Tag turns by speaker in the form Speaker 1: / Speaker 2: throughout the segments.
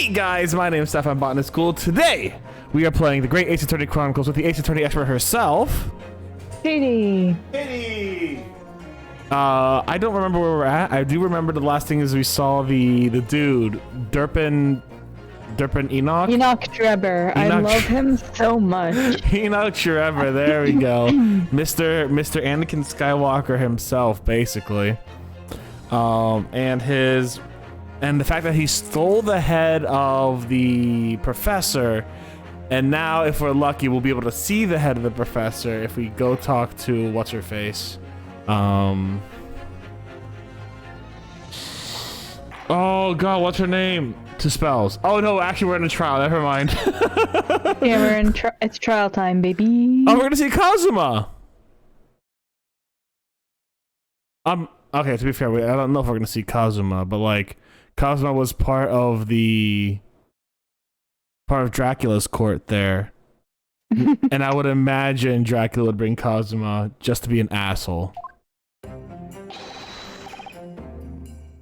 Speaker 1: Hey guys, my name is Stefan, Botanist Cool. Today, we are playing the Great Ace Attorney Chronicles with the Ace Attorney expert herself.
Speaker 2: Katie.
Speaker 1: I don't remember where we're at. I do remember the last thing is we saw the dude, Derpin Enoch?
Speaker 2: Enoch Drebber. I love him so much.
Speaker 1: Enoch Drebber, there we go. Mr. Anakin Skywalker himself, basically. And the fact that he stole the head of the professor, and now if we're lucky, we'll be able to see the head of the professor if we go talk to what's her face. Oh god, what's her name? To spells. Oh no, actually we're in a trial. Never mind.
Speaker 2: Yeah, we're in it's trial time, baby.
Speaker 1: Oh, we're gonna see Kazuma. Okay, to be fair, I don't know if we're gonna see Kazuma, but like Kazuma was part of Dracula's court there. And I would imagine Dracula would bring Kazuma just to be an asshole.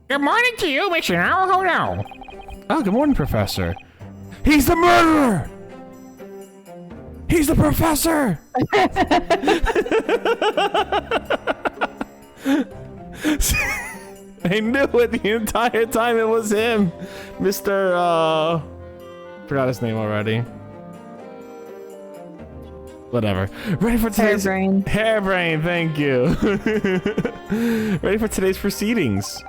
Speaker 3: Good morning to you, Mr. Naruhodo.
Speaker 1: Oh, good morning, Professor. He's the murderer! He's the professor! I knew it the entire time it was him. Mr. Forgot his name already. Whatever. Ready for today's...
Speaker 2: Hairbrain.
Speaker 1: Hairbrain, thank you. Ready for today's proceedings.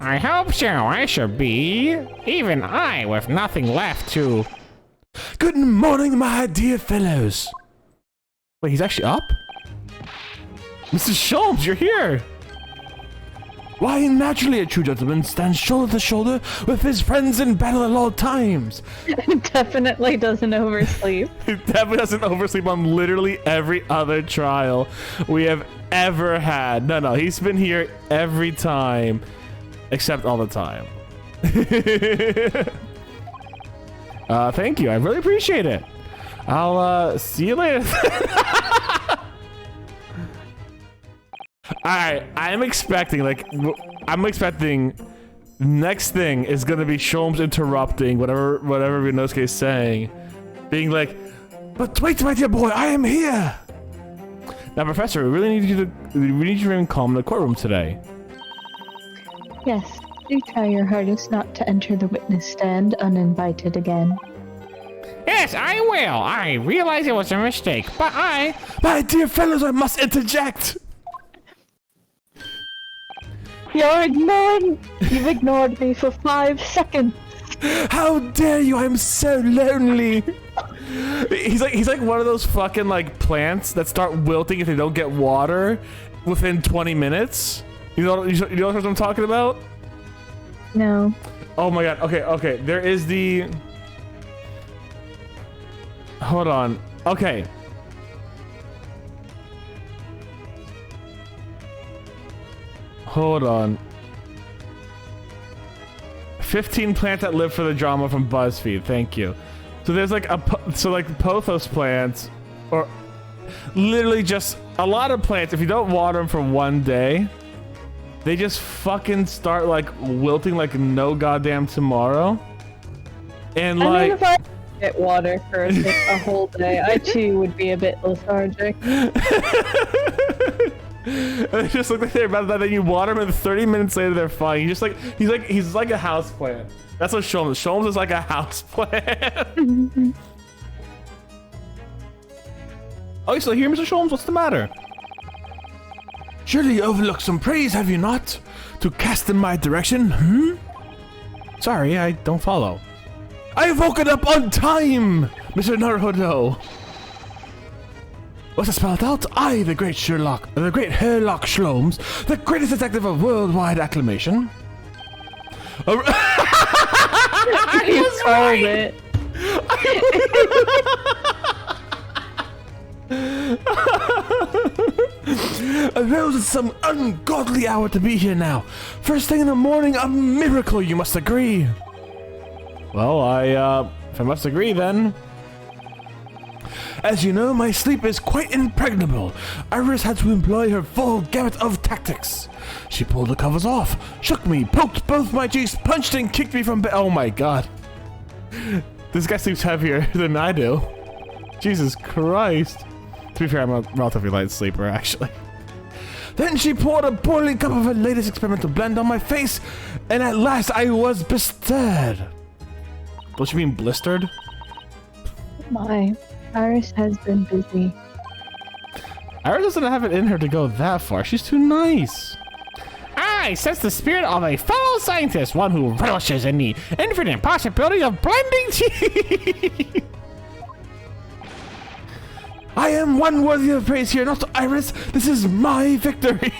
Speaker 3: I hope so. I should be. Even I, with nothing left to...
Speaker 1: Good morning, my dear fellows. Wait, he's actually up? Mrs. Sholmes, you're here. Why, naturally a true gentleman stands shoulder to shoulder with his friends in battle at all times.
Speaker 2: Definitely doesn't oversleep.
Speaker 1: He definitely doesn't oversleep on literally every other trial we have ever had. No, he's been here every time, except all the time. Thank you, I really appreciate it. I'll see you later. Alright, I'm expecting next thing is gonna be Sholmes interrupting whatever Rinosuke is saying, being like, but wait, my dear boy, I am here. Now, Professor, we really need you to remain calm in the courtroom today.
Speaker 2: Yes, do try your hardest not to enter the witness stand uninvited again.
Speaker 3: Yes, I will. I realize it was a mistake, but
Speaker 1: My dear fellows, I must interject.
Speaker 2: You've ignored me for 5 seconds.
Speaker 1: How dare you? I'm so lonely. He's like one of those fucking like plants that start wilting if they don't get water within 20 minutes. You know what I'm talking about?
Speaker 2: No.
Speaker 1: Oh my god. Okay. There is the... Hold on. Okay. Hold on. 15 plants that live for the drama from BuzzFeed. Thank you. So there's like pothos plants, or literally just a lot of plants. If you don't water them for one day, they just fucking start like wilting like no goddamn tomorrow. And
Speaker 2: I mean, if I get water for a whole day, I too would be a bit lethargic.
Speaker 1: They just look like they're about that. Then you water them, and 30 minutes later they're fine. He's like a house plant. That's what Sholmes is. Sholmes is like a house plant. Oh, you still here, Mr. Sholmes? What's the matter? Surely you overlooked some praise, have you not? To cast in my direction, Sorry, I don't follow. I've woken up on time, Mr. Naruhodo. What's it spelled out? I, the great Herlock Sholmes, the greatest detective of worldwide acclamation.
Speaker 2: You called it.
Speaker 1: Arose at some ungodly hour to be here now. First thing in the morning, a miracle, you must agree. Well, if I must agree then. As you know, my sleep is quite impregnable. Iris had to employ her full gamut of tactics. She pulled the covers off, shook me, poked both my cheeks, punched and kicked me from bed. Oh my god. This guy sleeps heavier than I do. Jesus Christ. To be fair, I'm a relatively light sleeper, actually. Then she poured a boiling cup of her latest experimental blend on my face, and at last I was bestirred. Don't you mean blistered?
Speaker 2: My, Iris has been busy.
Speaker 1: Iris doesn't have it in her to go that far. She's too nice.
Speaker 3: I sense the spirit of a fellow scientist, one who relishes in the infinite possibility of blending tea.
Speaker 1: I am one worthy of praise here, not Iris. This is my victory.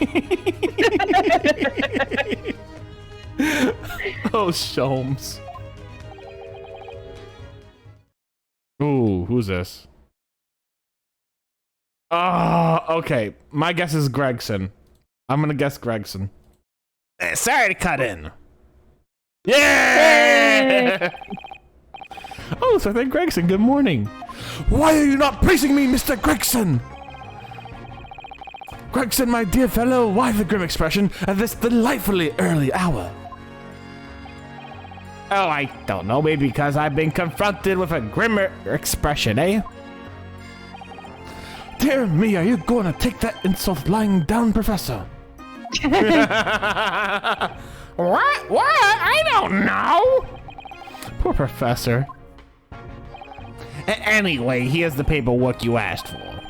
Speaker 1: Oh, Sholmes. Ooh, who's this? Okay. My guess is Gregson. I'm gonna guess Gregson.
Speaker 3: Sorry to cut in.
Speaker 1: Yeah! Oh, so thank Gregson. Good morning. Why are you not praising me, Mr. Gregson? Gregson, my dear fellow, why the grim expression at this delightfully early hour?
Speaker 3: Oh, I don't know. Maybe because I've been confronted with a grimmer expression, eh?
Speaker 1: Dear me, are you going to take that insult lying down, Professor?
Speaker 3: What? I don't know.
Speaker 1: Poor Professor.
Speaker 3: Anyway, here's the paperwork you asked for.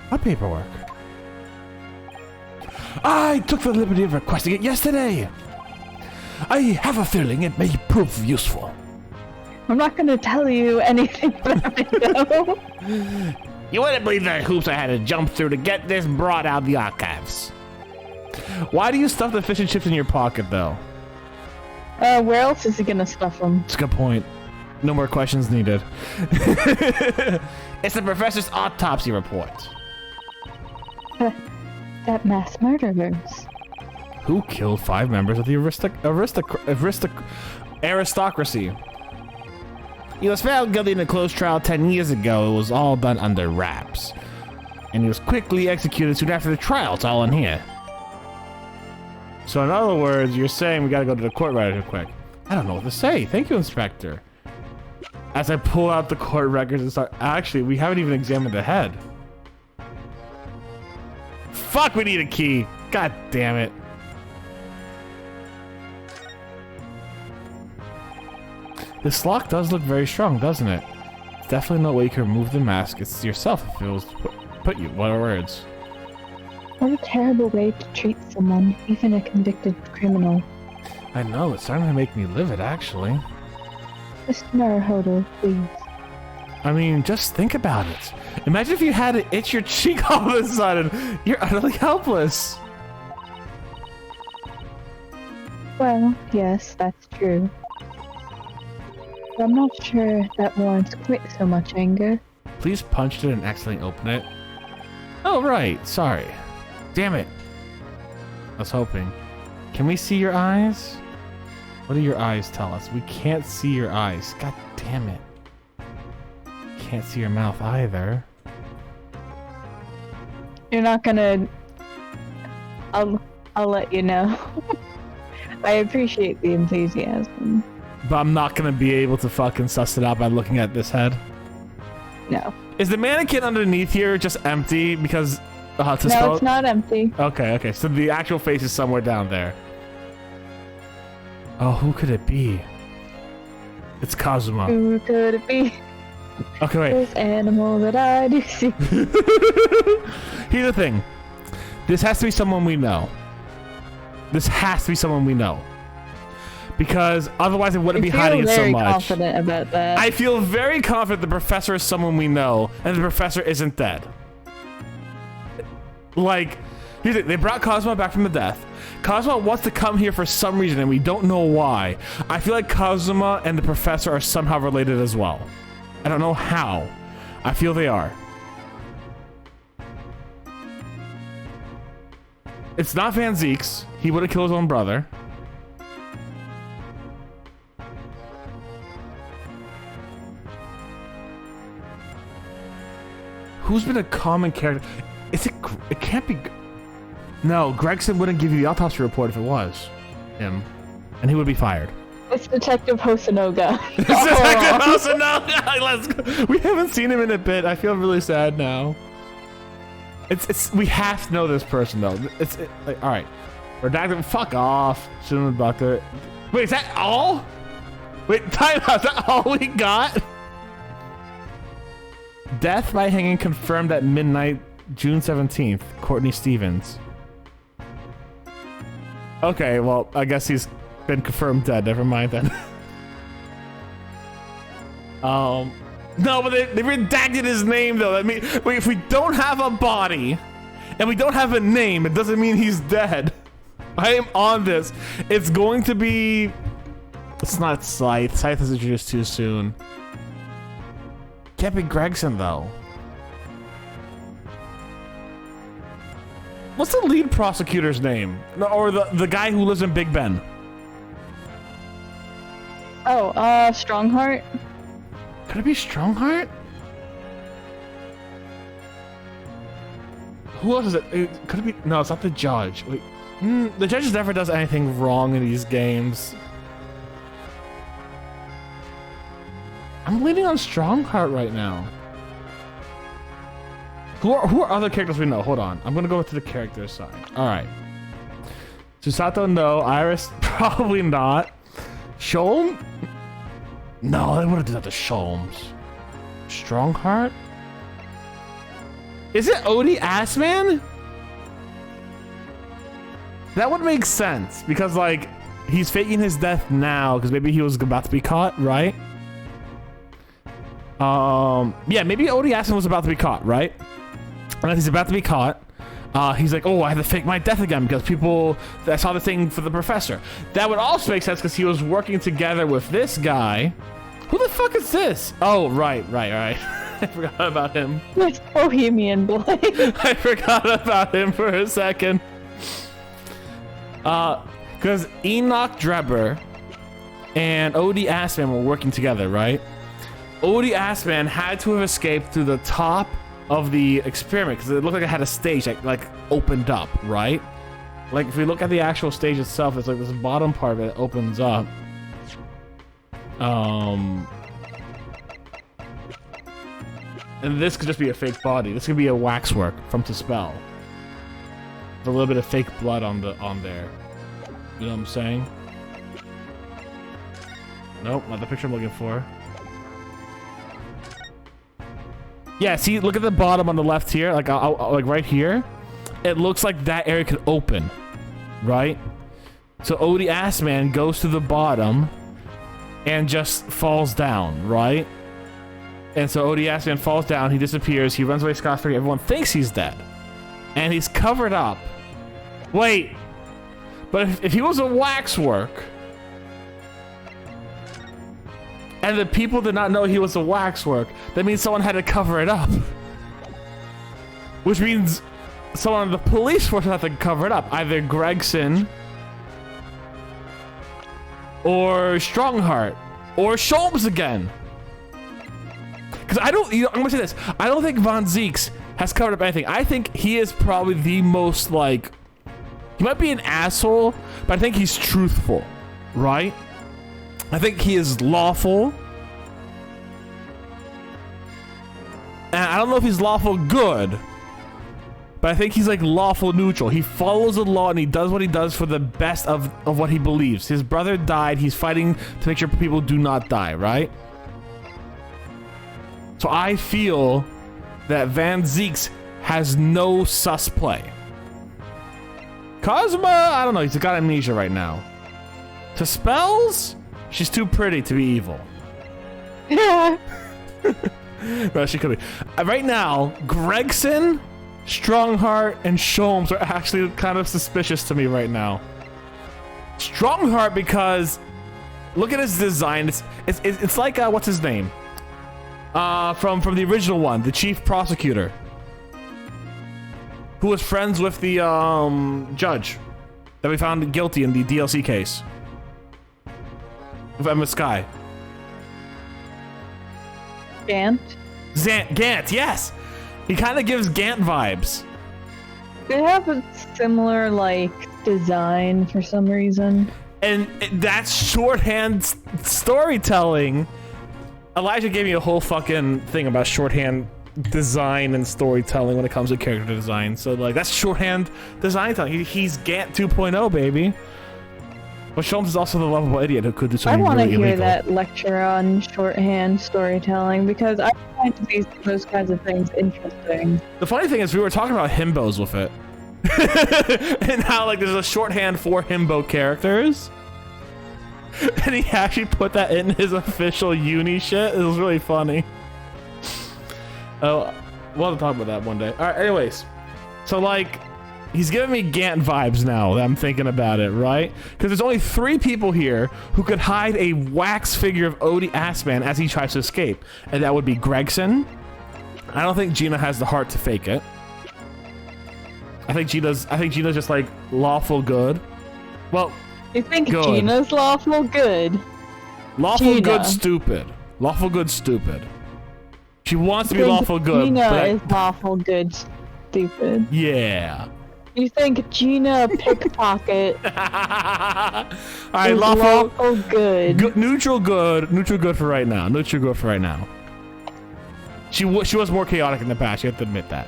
Speaker 1: What paperwork? I took the liberty of requesting it yesterday. I have a feeling it may prove useful.
Speaker 2: I'm not going to tell you anything about it, though.
Speaker 3: You wouldn't believe the hoops I had to jump through to get this brought out of the archives.
Speaker 1: Why do you stuff the fish and chips in your pocket, though?
Speaker 2: Where else is he going to stuff them?
Speaker 1: That's a good point. No more questions needed.
Speaker 3: It's the professor's autopsy report.
Speaker 2: That mass murderers.
Speaker 1: Who killed 5 members of the aristocracy?
Speaker 3: He was found guilty in a closed trial 10 years ago. It was all done under wraps. And he was quickly executed soon after the trial. It's all in here.
Speaker 1: So in other words, you're saying we gotta go to the court record quick. I don't know what to say. Thank you, Inspector. As I pull out the court records and start... Actually, we haven't even examined the head. Fuck, we need a key. God damn it. This lock does look very strong, doesn't it? It's definitely no way you can remove the mask. It's yourself if it was put you. What are words?
Speaker 2: What a terrible way to treat someone, even a convicted criminal.
Speaker 1: I know, it's starting to make me livid, actually.
Speaker 2: Mr. Naruhodo, please.
Speaker 1: I mean, just think about it. Imagine if you had to itch your cheek all of a sudden. You're utterly helpless.
Speaker 2: Well, yes, that's true. But I'm not sure that warrants quite so much anger.
Speaker 1: Please punched it and accidentally open it. Oh, right. Sorry. Damn it. I was hoping. Can we see your eyes? What do your eyes tell us? We can't see your eyes. God damn it. Can't see your mouth either.
Speaker 2: You're not gonna... I'll let you know. I appreciate the enthusiasm.
Speaker 1: But I'm not gonna be able to fucking suss it out by looking at this head.
Speaker 2: No.
Speaker 1: Is the mannequin underneath here just empty because...
Speaker 2: No, it's not empty.
Speaker 1: Okay. So the actual face is somewhere down there. Oh, who could it be? It's Kazuma.
Speaker 2: Who could it be?
Speaker 1: Okay, wait.
Speaker 2: This animal that I do see.
Speaker 1: Here's the thing. This has to be someone we know. This has to be someone we know. Because otherwise it wouldn't be hiding it so much.
Speaker 2: I feel very confident about that.
Speaker 1: I feel very confident the professor is someone we know, and the professor isn't dead. Like, here's the thing. They brought Cosmo back from the death. Cosmo wants to come here for some reason, and we don't know why. I feel like Kazuma and the professor are somehow related as well. I don't know how. I feel they are. It's not Van Zeek's. He would have killed his own brother. Who's been a common character? Is it? It can't be. No, Gregson wouldn't give you the autopsy report if it was him, and he would be fired.
Speaker 2: It's Detective Hosonoga.
Speaker 1: Detective Hosonoga. Let's go. We haven't seen him in a bit. I feel really sad now. It's. We have to know this person though. Like, all right. Redacted. Fuck off. Shouldn't have about to. Wait, is that all? Wait, time out. Is that all we got? Death by hanging confirmed at midnight, June 17th. Courtney Stevens. Okay, well, I guess he's been confirmed dead. Never mind then. No, but they redacted his name though. I mean, wait, if we don't have a body and we don't have a name, it doesn't mean he's dead. I am on this. It's going to be. It's not Scythe. Scythe is introduced too soon. Can't be Gregson though. What's the lead prosecutor's name? No, or the guy who lives in Big Ben?
Speaker 2: Oh, Strongheart?
Speaker 1: Could it be Strongheart? Who else is it? Could it be? No, it's not the judge. Wait. The judge never does anything wrong in these games. I'm leaning on Strongheart right now. Who are other characters we know? Hold on. I'm gonna go to the character side. Alright. Susato, no. Iris, probably not. Sholm? No, they wouldn't do that to Sholmes. Strongheart? Is it Odie Assman? That would make sense because, like, he's faking his death now because maybe he was about to be caught, right? Yeah, maybe Odie Assman was about to be caught, right? And as he's about to be caught, he's like, oh, I have to fake my death again because people, I saw the thing for the professor. That would also make sense because he was working together with this guy. Who the fuck is this? Oh, right. I forgot about him.
Speaker 2: It's Bohemian Boy.
Speaker 1: I forgot about him for a second. Because Enoch Drebber and Odie Assman were working together, right? Odie Assman had to have escaped through the top of the experiment because it looked like it had a stage that like opened up, right? Like if we look at the actual stage itself, it's like this bottom part of it opens up. And this could just be a fake body. This could be a waxwork from To Spell. With a little bit of fake blood on there. You know what I'm saying? Nope, not the picture I'm looking for. Yeah, see, look at the bottom on the left here, like right here. It looks like that area could open, right? So Odie Assman goes to the bottom and just falls down, right? And so Odie Assman falls down, he disappears, he runs away scot-free, everyone thinks he's dead. And he's covered up. Wait, but if he was a waxwork, and the people did not know he was a waxwork, that means someone had to cover it up. Which means someone on the police force had to cover it up. Either Gregson, or Strongheart, or Sholmes again. Because I don't, I'm gonna say this, I don't think Von Zeeks has covered up anything. I think he is probably the most, like, he might be an asshole, but I think he's truthful, right? I think he is lawful. And I don't know if he's lawful good, but I think he's like lawful neutral. He follows the law and he does what he does for the best of what he believes. His brother died. He's fighting to make sure people do not die, right? So I feel that Van Zeeks has no sus play. Cosma, I don't know. He's got amnesia right now. To Spells, she's too pretty to be evil.
Speaker 2: Yeah.
Speaker 1: No, she could be. Right now, Gregson, Strongheart, and Sholmes are actually kind of suspicious to me right now. Strongheart because look at his design. It's like what's his name? From the original one, the chief prosecutor, who was friends with the judge that we found guilty in the DLC case of Emma Sky.
Speaker 2: Gant?
Speaker 1: Gant, yes! He kind of gives Gant vibes.
Speaker 2: They have a similar, like, design for some reason.
Speaker 1: And that's shorthand storytelling. Elijah gave me a whole fucking thing about shorthand design and storytelling when it comes to character design. So, like, that's shorthand design telling. He's Gant 2.0, baby. But Sholmes is also the lovable idiot who could do something really illegal.
Speaker 2: I want to hear that lecture on shorthand storytelling because I find those kinds of things interesting.
Speaker 1: The funny thing is we were talking about himbos with it. And how, like, there's a shorthand for himbo characters. And he actually put that in his official uni shit. It was really funny. Oh, we'll have to talk about that one day. All right, anyways. So, like, he's giving me Gant vibes now that I'm thinking about it, right? Because there's only 3 people here who could hide a wax figure of Odie Assman as he tries to escape. And that would be Gregson. I don't think Gina has the heart to fake it. I think Gina's just, like, lawful good. Well,
Speaker 2: you think
Speaker 1: good.
Speaker 2: Gina's lawful good?
Speaker 1: Lawful
Speaker 2: Gina.
Speaker 1: good stupid. Lawful good stupid. She wants to be lawful good.
Speaker 2: Gina
Speaker 1: but
Speaker 2: is lawful good stupid.
Speaker 1: Yeah.
Speaker 2: You think Gina pickpocket
Speaker 1: Alright,
Speaker 2: is lawful good.
Speaker 1: Neutral good for right now. Neutral good for right now. She was more chaotic in the past, you have to admit that.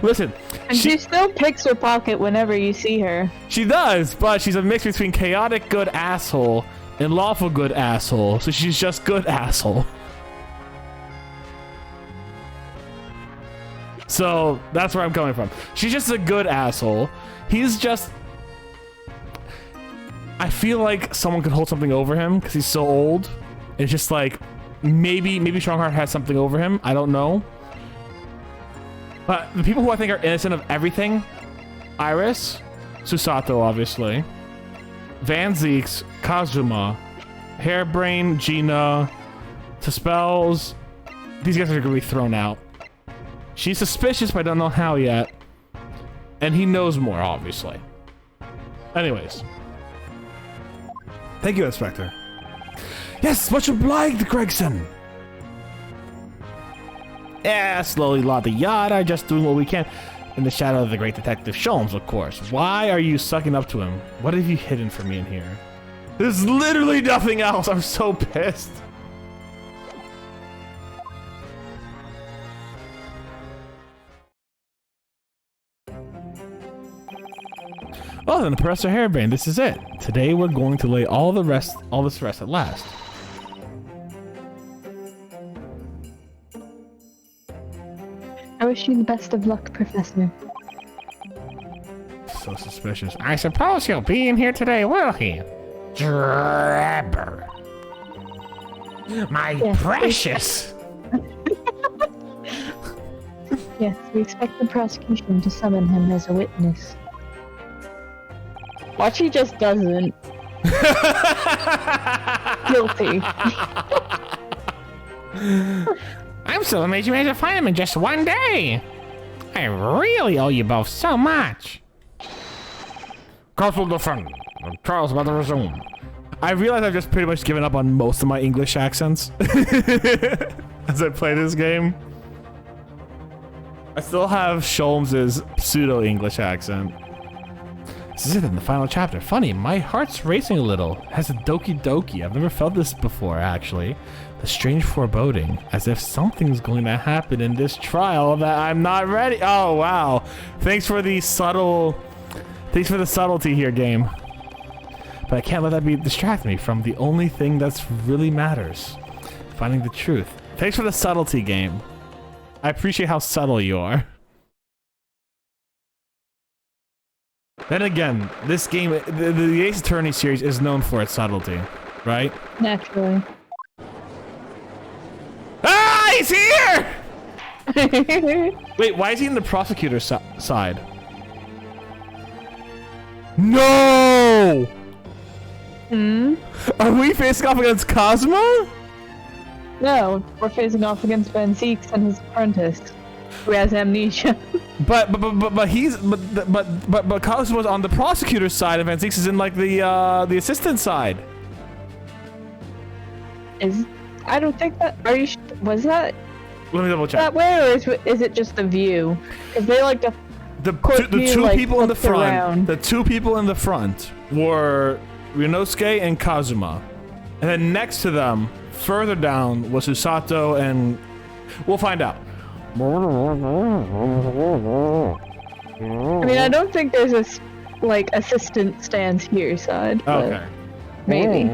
Speaker 1: Listen.
Speaker 2: And she still picks her pocket whenever you see her.
Speaker 1: She does, but she's a mix between chaotic good asshole and lawful good asshole, so she's just good asshole. So that's where I'm coming from. She's just a good asshole. He's just... I feel like someone could hold something over him because he's so old. It's just like, maybe Strongheart has something over him. I don't know. But the people who I think are innocent of everything, Iris, Susato, obviously, Van Zeeks, Kazuma, Hairbrain, Gina, Spells, these guys are going to be thrown out. She's suspicious, but I don't know how yet. And he knows more, obviously. Anyways. Thank you, Inspector. Yes, much obliged, Gregson. Yeah, slowly yada yada, just doing what we can. In the shadow of the great detective Sholmes, of course. Why are you sucking up to him? What have you hidden from me in here? There's literally nothing else. I'm so pissed. Oh, then Professor Hairbrain, this is it. Today we're going to lay all this rest at last.
Speaker 2: I wish you the best of luck, Professor.
Speaker 1: So suspicious. I suppose he'll be in here today, will he? Drabber. My precious.
Speaker 2: Yes, we expect the prosecution to summon him as a witness. Watch, he just doesn't. Guilty.
Speaker 3: I'm so amazed you managed to find him in just one day. I really owe you both so much.
Speaker 1: Castle defend. Trial's about to resume. I realize I've just pretty much given up on most of my English accents as I play this game. I still have Sholmes' pseudo-English accent. This is it in the final chapter. Funny, my heart's racing a little. It has a doki doki. I've never felt this before, actually. The strange foreboding, as if something's going to happen in this trial that I'm not ready. Oh, wow. Thanks for the subtlety here, game. But I can't let that distract me from the only thing that's really matters. Finding the truth. Thanks for the subtlety, game. I appreciate how subtle you are. Then again, this game, the Ace Attorney series is known for its subtlety, right?
Speaker 2: Naturally.
Speaker 1: Ah, he's here! Wait, why is he in the prosecutor's side? No!
Speaker 2: Hmm?
Speaker 1: Are we facing off against Cosmo?
Speaker 2: No, we're facing off against Ben Zeeks and his apprentice, who has amnesia.
Speaker 1: But Cosmo's on the prosecutor's side, and Van Zeeks is in like the assistant side.
Speaker 2: Is I don't think that. Are you? Was that
Speaker 1: Let me double check.
Speaker 2: that way, or is it just the view? Because they like to.
Speaker 1: The
Speaker 2: view,
Speaker 1: two
Speaker 2: like,
Speaker 1: people in the
Speaker 2: flips
Speaker 1: front.
Speaker 2: around.
Speaker 1: The two people in the front were Ryunosuke and Kazuma, and then next to them, further down, was Usato and. We'll find out.
Speaker 2: I mean, I don't think there's a like assistant stands here side. But
Speaker 1: Okay.
Speaker 2: maybe.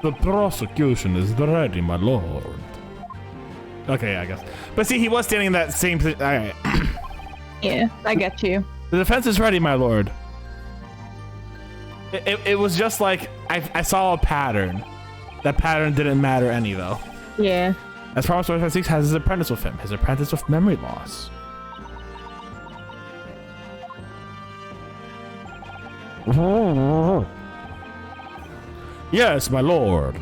Speaker 1: The prosecution is ready, my lord. Okay, I guess. But see, he was standing in that same position. Alright.
Speaker 2: Yeah, I get you.
Speaker 1: The defense is ready, my lord. It was just like, I saw a pattern. That pattern didn't matter any, though.
Speaker 2: Yeah.
Speaker 1: As promised, 156 has his apprentice with him. His apprentice with memory loss. Yes, my lord.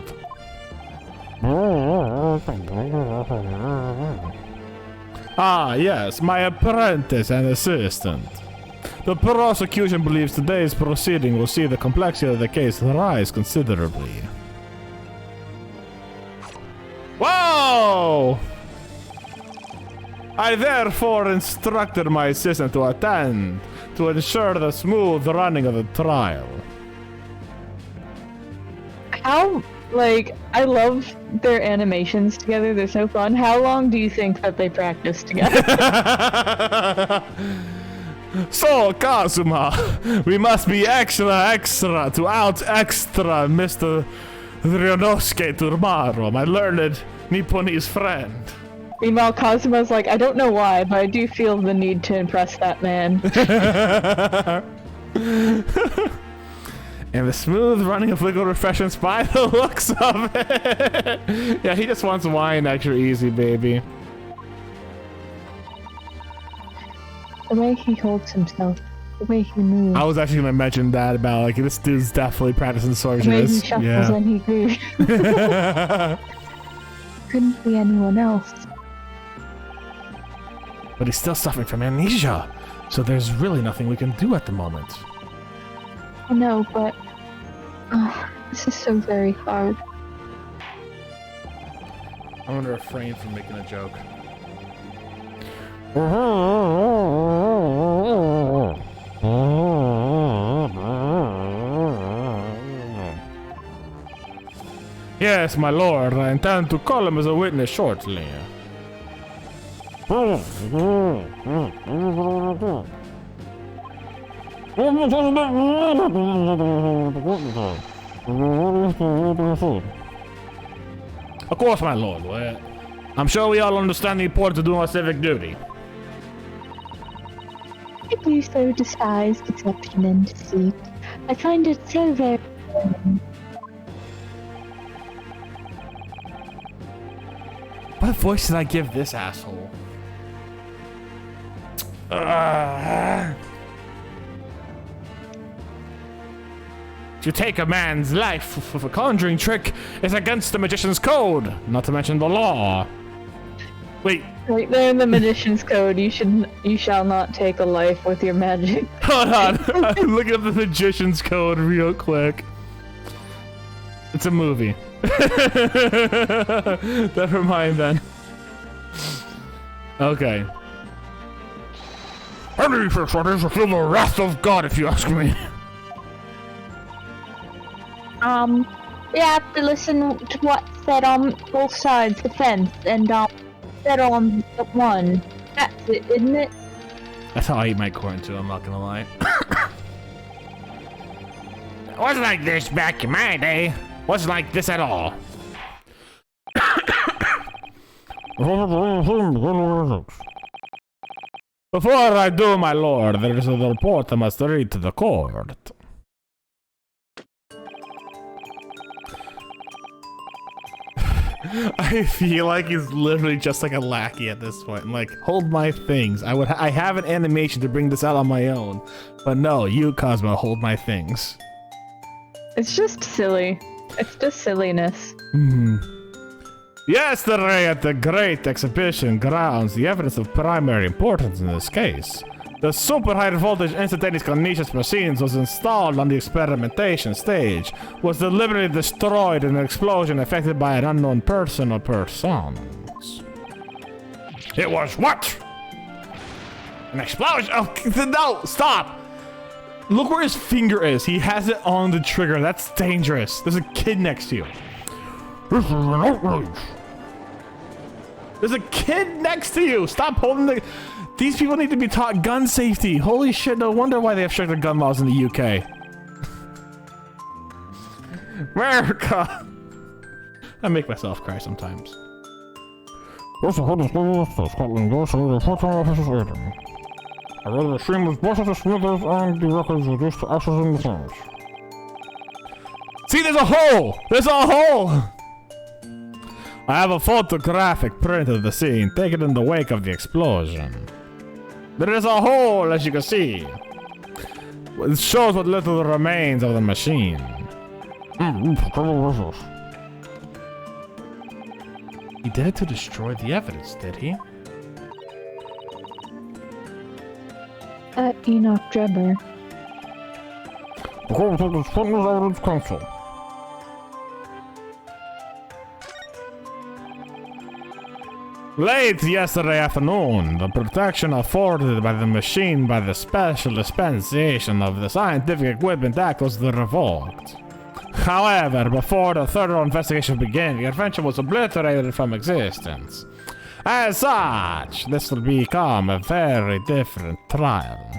Speaker 1: Ah, yes, my apprentice and assistant. The prosecution believes today's proceeding will see the complexity of the case rise considerably. Whoa! I therefore instructed my assistant to attend to ensure the smooth running of the trial.
Speaker 2: How, like, I love their animations together. They're so fun. How long do you think that they practice together?
Speaker 1: So, Kazuma, we must be extra to out-extra Mr. Ryunosuke tomorrow, my learned Nipponese friend.
Speaker 2: Meanwhile, Kazuma's like, I don't know why, but I do feel the need to impress that man.
Speaker 1: And the smooth running of liquid refreshments by the looks of it. Yeah, he just wants wine extra easy, baby.
Speaker 2: The way he holds himself, the way he moves,
Speaker 1: I was actually gonna mention that about like this dude's definitely practicing
Speaker 2: the way he
Speaker 1: sorceress.
Speaker 2: shuffles
Speaker 1: Yeah.
Speaker 2: and he grooves. Couldn't be anyone else.
Speaker 1: But he's still suffering from amnesia, so there's really nothing we can do at the moment.
Speaker 2: I know, but this is so very hard.
Speaker 1: I'm gonna refrain from making a joke. Yes, my lord, I intend to call him as a witness shortly. Of course, my lord. I'm sure we all understand the importance of doing our civic duty.
Speaker 2: I do so despise deception and deceit. I find it so very...
Speaker 1: What voice did I give this asshole? To take a man's life with a conjuring trick is against the magician's code, not to mention the law. Wait,
Speaker 2: Right there in the magician's code, you shall not take a life with your magic.
Speaker 1: hold on. I'm looking up the magician's code real quick. It's a movie. Never mind then. Okay. Any such one is to feel the wrath of God, if you ask me.
Speaker 2: We have to listen to what's said on both sides of the fence, and said on the one. That's it, isn't it?
Speaker 1: That's how I eat my corn too, I'm not gonna lie. It wasn't like this back in my day. Wasn't like this at all. Before I do, my lord, there is a report I must read to the court. I feel like he's literally just like a lackey at this point. I'm like, hold my things. I have an animation to bring this out on my own. But no, you, Cosmo, hold my things.
Speaker 2: It's just silly. It's just silliness.
Speaker 1: Yesterday at the Great Exhibition grounds, the evidence of primary importance in this case, The super high voltage instantaneous kinesis machines was installed on the experimentation stage, was deliberately destroyed in an explosion affected by an unknown person or persons. It was what? An explosion? Oh, no, stop! Look where his finger is. He has it on the trigger. That's dangerous. There's a kid next to you. This is an outrage. There's a kid next to you. Stop holding the... These people need to be taught gun safety. Holy shit, no wonder why they have stricter gun laws in the UK. America! I make myself cry sometimes. I read the stream was busted to smithers and the records reduced to ashes in the flames. See, there's a hole! There's a hole! I have a photographic print of the scene taken in the wake of the explosion. There is a hole, as you can see. It shows what little remains of the machine. He did it to destroy the evidence, did he?
Speaker 2: Enoch Drebber.
Speaker 1: Late yesterday afternoon, the protection afforded by the machine by the special dispensation of the scientific equipment act was revoked. However, before the thorough investigation began, the invention was obliterated from existence. As such, this will become a very different trial.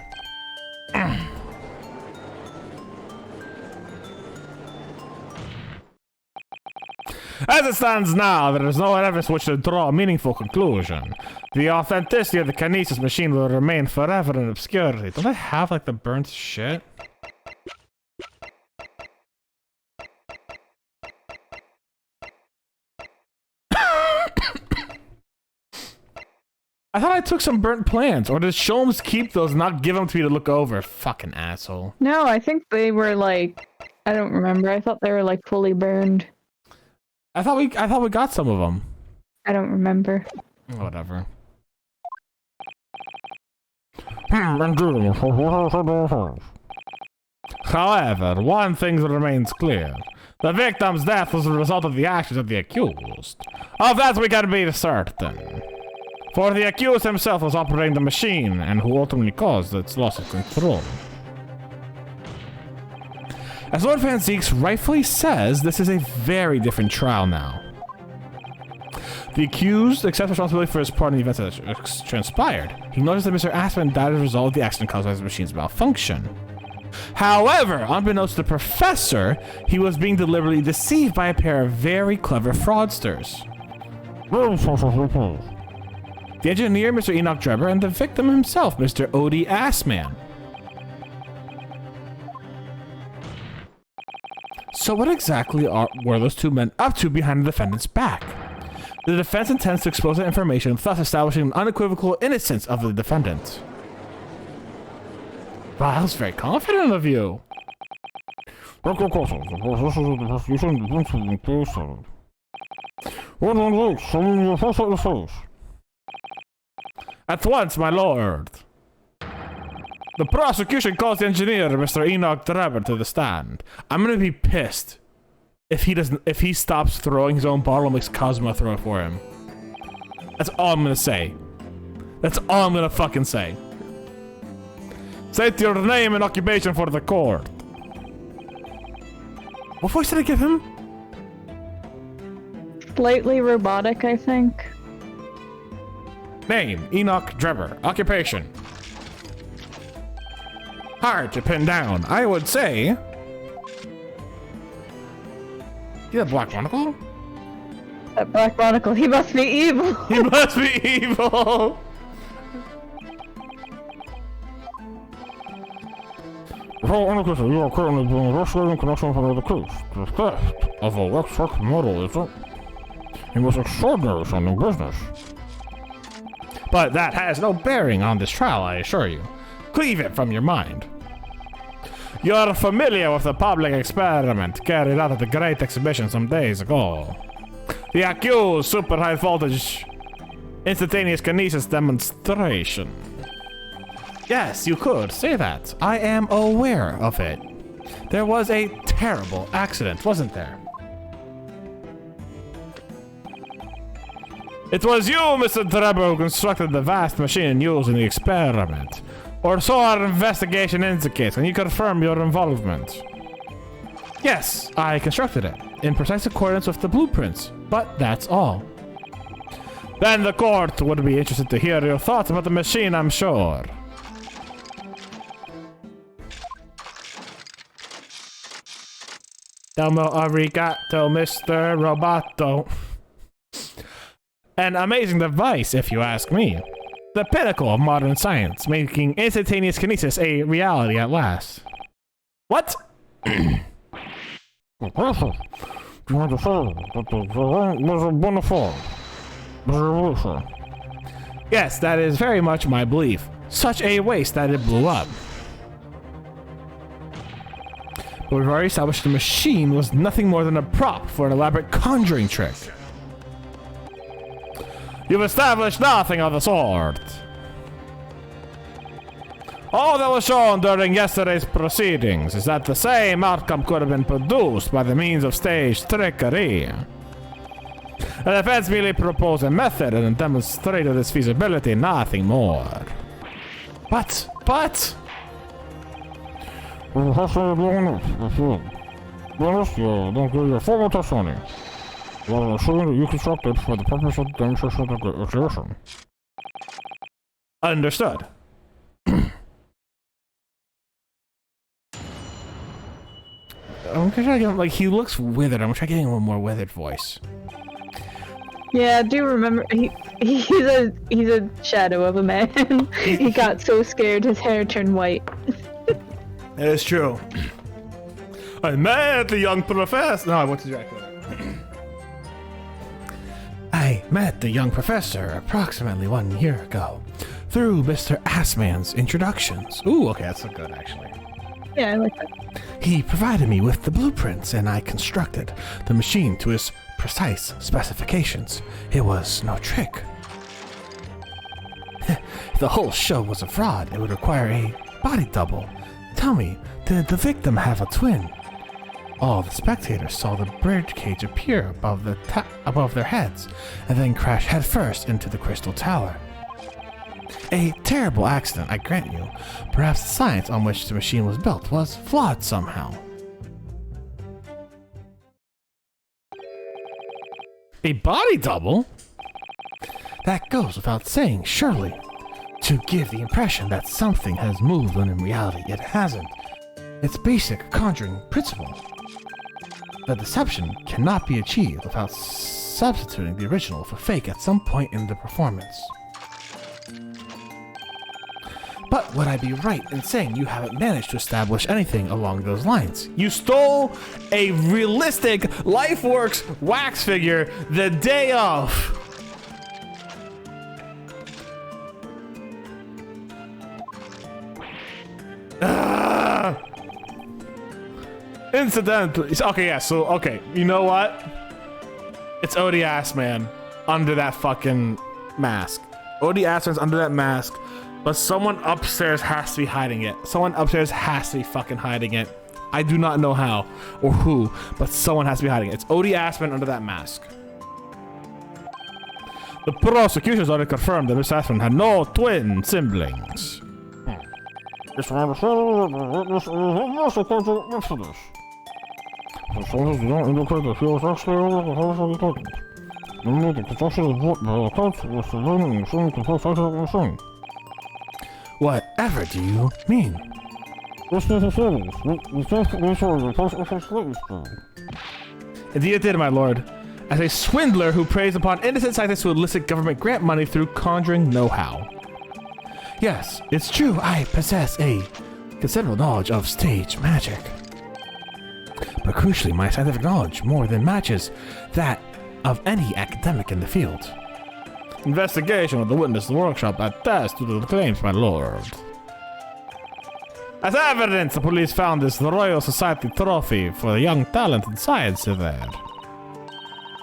Speaker 1: As it stands now, there is no evidence which to draw a meaningful conclusion. The authenticity of the kinesis machine will remain forever in obscurity. Don't I have, like, the burnt shit? I thought I took some burnt plants, or did Sholmes keep those and not give them to me to look over? Fucking asshole.
Speaker 2: No, I think they were like, I don't remember. I thought they were like fully burned.
Speaker 1: I thought we got some of them.
Speaker 2: I don't remember.
Speaker 1: Whatever. However, one thing remains clear. The victim's death was the result of the actions of the accused. Of that we can be certain. For the accused himself was operating the machine, and who ultimately caused its loss of control. As Lord Van Zeeks rightfully says, this is a very different trial now. The accused accepts responsibility for his part in the events that transpired. He noticed that Mr. Aspen died as a result of the accident caused by his machine's malfunction. However, unbeknownst to the professor, he was being deliberately deceived by a pair of very clever fraudsters. The engineer, Mr. Enoch Drebber, and the victim himself, Mr. Odie Assman. So what exactly were those two men up to behind the defendant's back? The defense intends to expose that information, thus establishing an unequivocal innocence of the defendant. Wow, that was very confident of you. At once, my lord. The prosecution calls the engineer, Mr. Enoch Drebber, to the stand. I'm gonna be pissed if he stops throwing his own bottle and makes Cosmo throw it for him. That's all I'm gonna say. That's all I'm gonna fucking say. State your name and occupation for the court. What voice did I give him?
Speaker 2: Slightly robotic, I think.
Speaker 1: Name, Enoch Drebber. Occupation. Hard to pin down. I would say... You have Black Monocle?
Speaker 2: That Black Monocle, he must be evil!
Speaker 1: He must be evil! You are currently being investigated in connection with the case. The theft of electric metal is a most extraordinary sounding business. But that has no bearing on this trial, I assure you. Cleave it from your mind. You're familiar with the public experiment carried out at the Great Exhibition some days ago. The accused super high voltage instantaneous kinesis demonstration. Yes, you could say that. I am aware of it. There was a terrible accident, wasn't there? It was you, Mr. Drebber, who constructed the vast machine used in the experiment. Or so our investigation indicates. Can you confirm your involvement? Yes, I constructed it, in precise accordance with the blueprints, but that's all. Then the court would be interested to hear your thoughts about the machine, I'm sure. Domo arigato, Mr. Roboto. An amazing device, if you ask me. The pinnacle of modern science, making instantaneous kinesis a reality at last. What? Yes, that is very much my belief. Such a waste that it blew up. But we've already established the machine was nothing more than a prop for an elaborate conjuring trick. You've established nothing of the sort. All that was shown during yesterday's proceedings is that the same outcome could have been produced by the means of staged trickery. The defense merely proposed a method and demonstrated its feasibility, nothing more. But... Understood. I'm gonna try to get him, like, he looks withered. I'm gonna try getting him a more withered voice.
Speaker 2: Yeah, I do remember he's a shadow of a man. He got so scared his hair turned white.
Speaker 1: That is true. I met the young professor. No, I went to Dracula. I met the young professor approximately 1 year ago through Mr. Assman's introductions. Ooh, okay, that's good actually.
Speaker 2: Yeah, I like that.
Speaker 1: He provided me with the blueprints and I constructed the machine to his precise specifications. It was no trick. If the whole show was a fraud, it would require a body double. Tell me, did the victim have a twin? All the spectators saw the birdcage appear above their heads and then crash headfirst into the crystal tower. A terrible accident, I grant you. Perhaps the science on which the machine was built was flawed somehow. A body double? That goes without saying, surely. To give the impression that something has moved when in reality it hasn't. It's basic conjuring principle. The deception cannot be achieved without substituting the original for fake at some point in the performance. But would I be right in saying you haven't managed to establish anything along those lines? You stole a realistic LifeWorks wax figure the day of. Incidentally, okay, yeah, so, okay, you know what? It's Odie Assman under that fucking mask. Odie Assman's under that mask, but someone upstairs has to be hiding it. Someone upstairs has to be fucking hiding it. I do not know how or who, but someone has to be hiding it. It's Odie Assman under that mask. The prosecution's already confirmed that Miss Assman had no twin siblings. Whatever do you mean? Indeed it did, my lord. As a swindler who preys upon innocent scientists who elicit government grant money through conjuring know-how. Yes, it's true, I possess a considerable knowledge of stage magic. But crucially, my scientific knowledge more than matches that of any academic in the field. Investigation of the witness in the workshop attests to the claims, my lord. As evidence, the police found this Royal Society trophy for the young talented science there.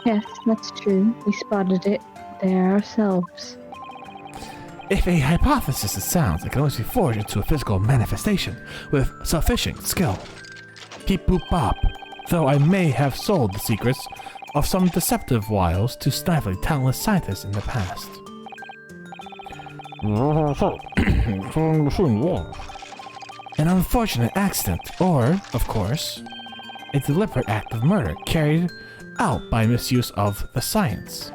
Speaker 2: Yes, that's true. We spotted it there ourselves.
Speaker 3: If a hypothesis is sound, it can always be forged into a physical manifestation with sufficient skill. Peep boop bop. Though I may have sold the secrets of some deceptive wiles to stifling talentless scientists in the past. An unfortunate accident, or, of course, a deliberate act of murder carried out by misuse of the science.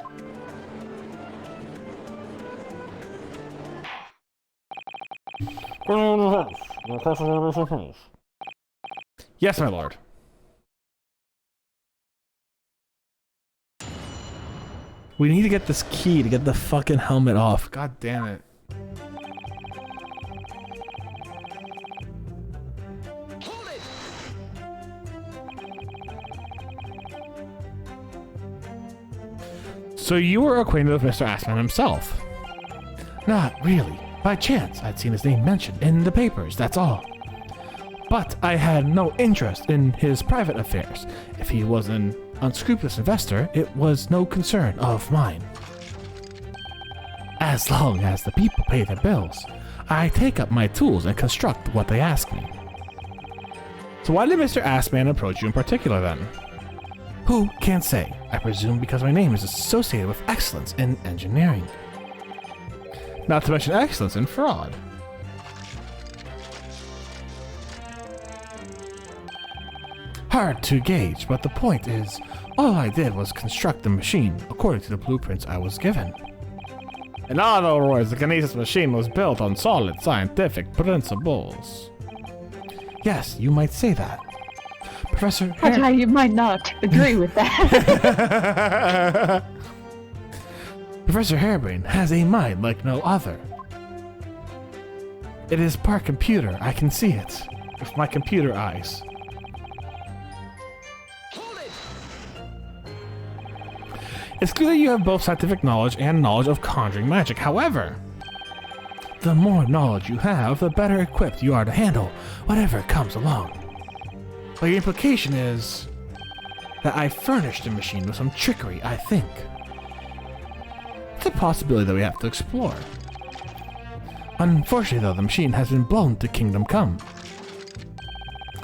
Speaker 3: Yes, my lord. We need to get this key to get the fucking helmet off. God damn it. So you were acquainted with Mr. Assman himself? Not really. By chance, I'd seen his name mentioned in the papers, that's all. But I had no interest in his private affairs. If he was an unscrupulous investor, it was no concern of mine. As long as the people pay their bills, I take up my tools and construct what they ask me. So why did Mr. Assman approach you in particular then? Who can't say? I presume because my name is associated with excellence in engineering. Not to mention excellence in fraud. Hard to gauge, but the point is, all I did was construct the machine according to the blueprints I was given. In other words, the Kinesis machine was built on solid scientific principles. Yes, you might say that. Professor
Speaker 2: You might not agree with that.
Speaker 3: Professor Harebrain has a mind like no other. It is part computer, I can see it, with my computer eyes. It's clear that you have both scientific knowledge and knowledge of conjuring magic. However, the more knowledge you have, the better equipped you are to handle whatever comes along. But the implication is that I furnished the machine with some trickery, I think. It's a possibility that we have to explore. Unfortunately, though, the machine has been blown to Kingdom Come.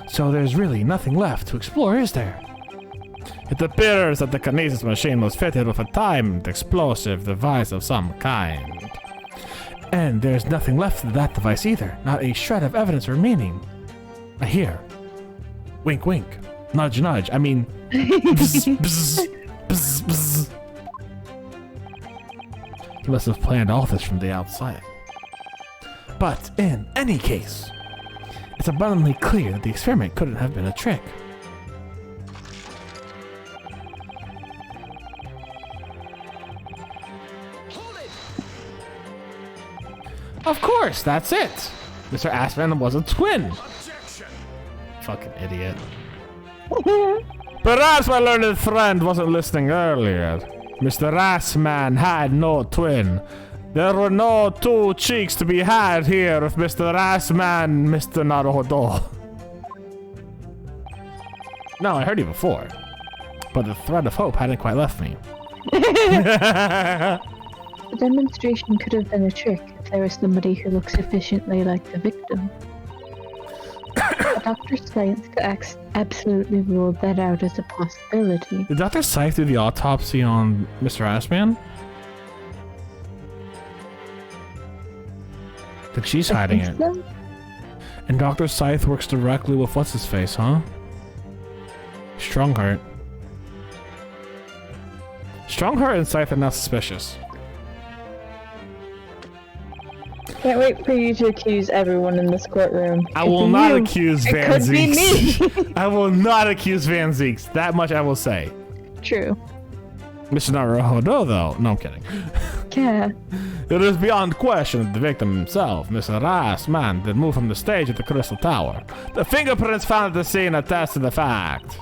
Speaker 3: So there's really nothing left to explore, is there? It appears that the Kinesis machine was fitted with a timed explosive device of some kind. And there's nothing left of that device either, not a shred of evidence remaining. I hear. Wink wink. Nudge nudge, I mean... bzz, bzz, bzz, bzz. He must have planned all this from the outside. But in any case, it's abundantly clear that the experiment couldn't have been a trick. Of course, that's it. Mr. Assman was a twin. Objection. Fucking idiot. Perhaps my learned friend wasn't listening earlier. Mr. Assman had no twin. There were no two cheeks to be had here with Mr. Assman, Mr. Naruhodo. No, I heard you before. But the thread of hope hadn't quite left me.
Speaker 2: The demonstration could have been a trick if there was somebody who looked sufficiently like the victim. Dr. Science could absolutely ruled that out as a possibility.
Speaker 3: Did Dr. Scythe do the autopsy on Mr. Assman? I think she's hiding it.
Speaker 2: So?
Speaker 3: And Dr. Scythe works directly with what's-his-face, huh? Strongheart. Strongheart and Scythe are now suspicious.
Speaker 2: Can't wait for you to accuse everyone in this courtroom.
Speaker 3: I will not accuse Van
Speaker 2: It could be me.
Speaker 3: I will not accuse Van Zeeks. That much I will say.
Speaker 2: True.
Speaker 3: Mr. Naruhodo, though. No, I'm kidding.
Speaker 2: Yeah.
Speaker 3: It is beyond question that the victim himself, Mr. Assman, did move from the stage at the Crystal Tower. The fingerprints found at the scene attest to the fact.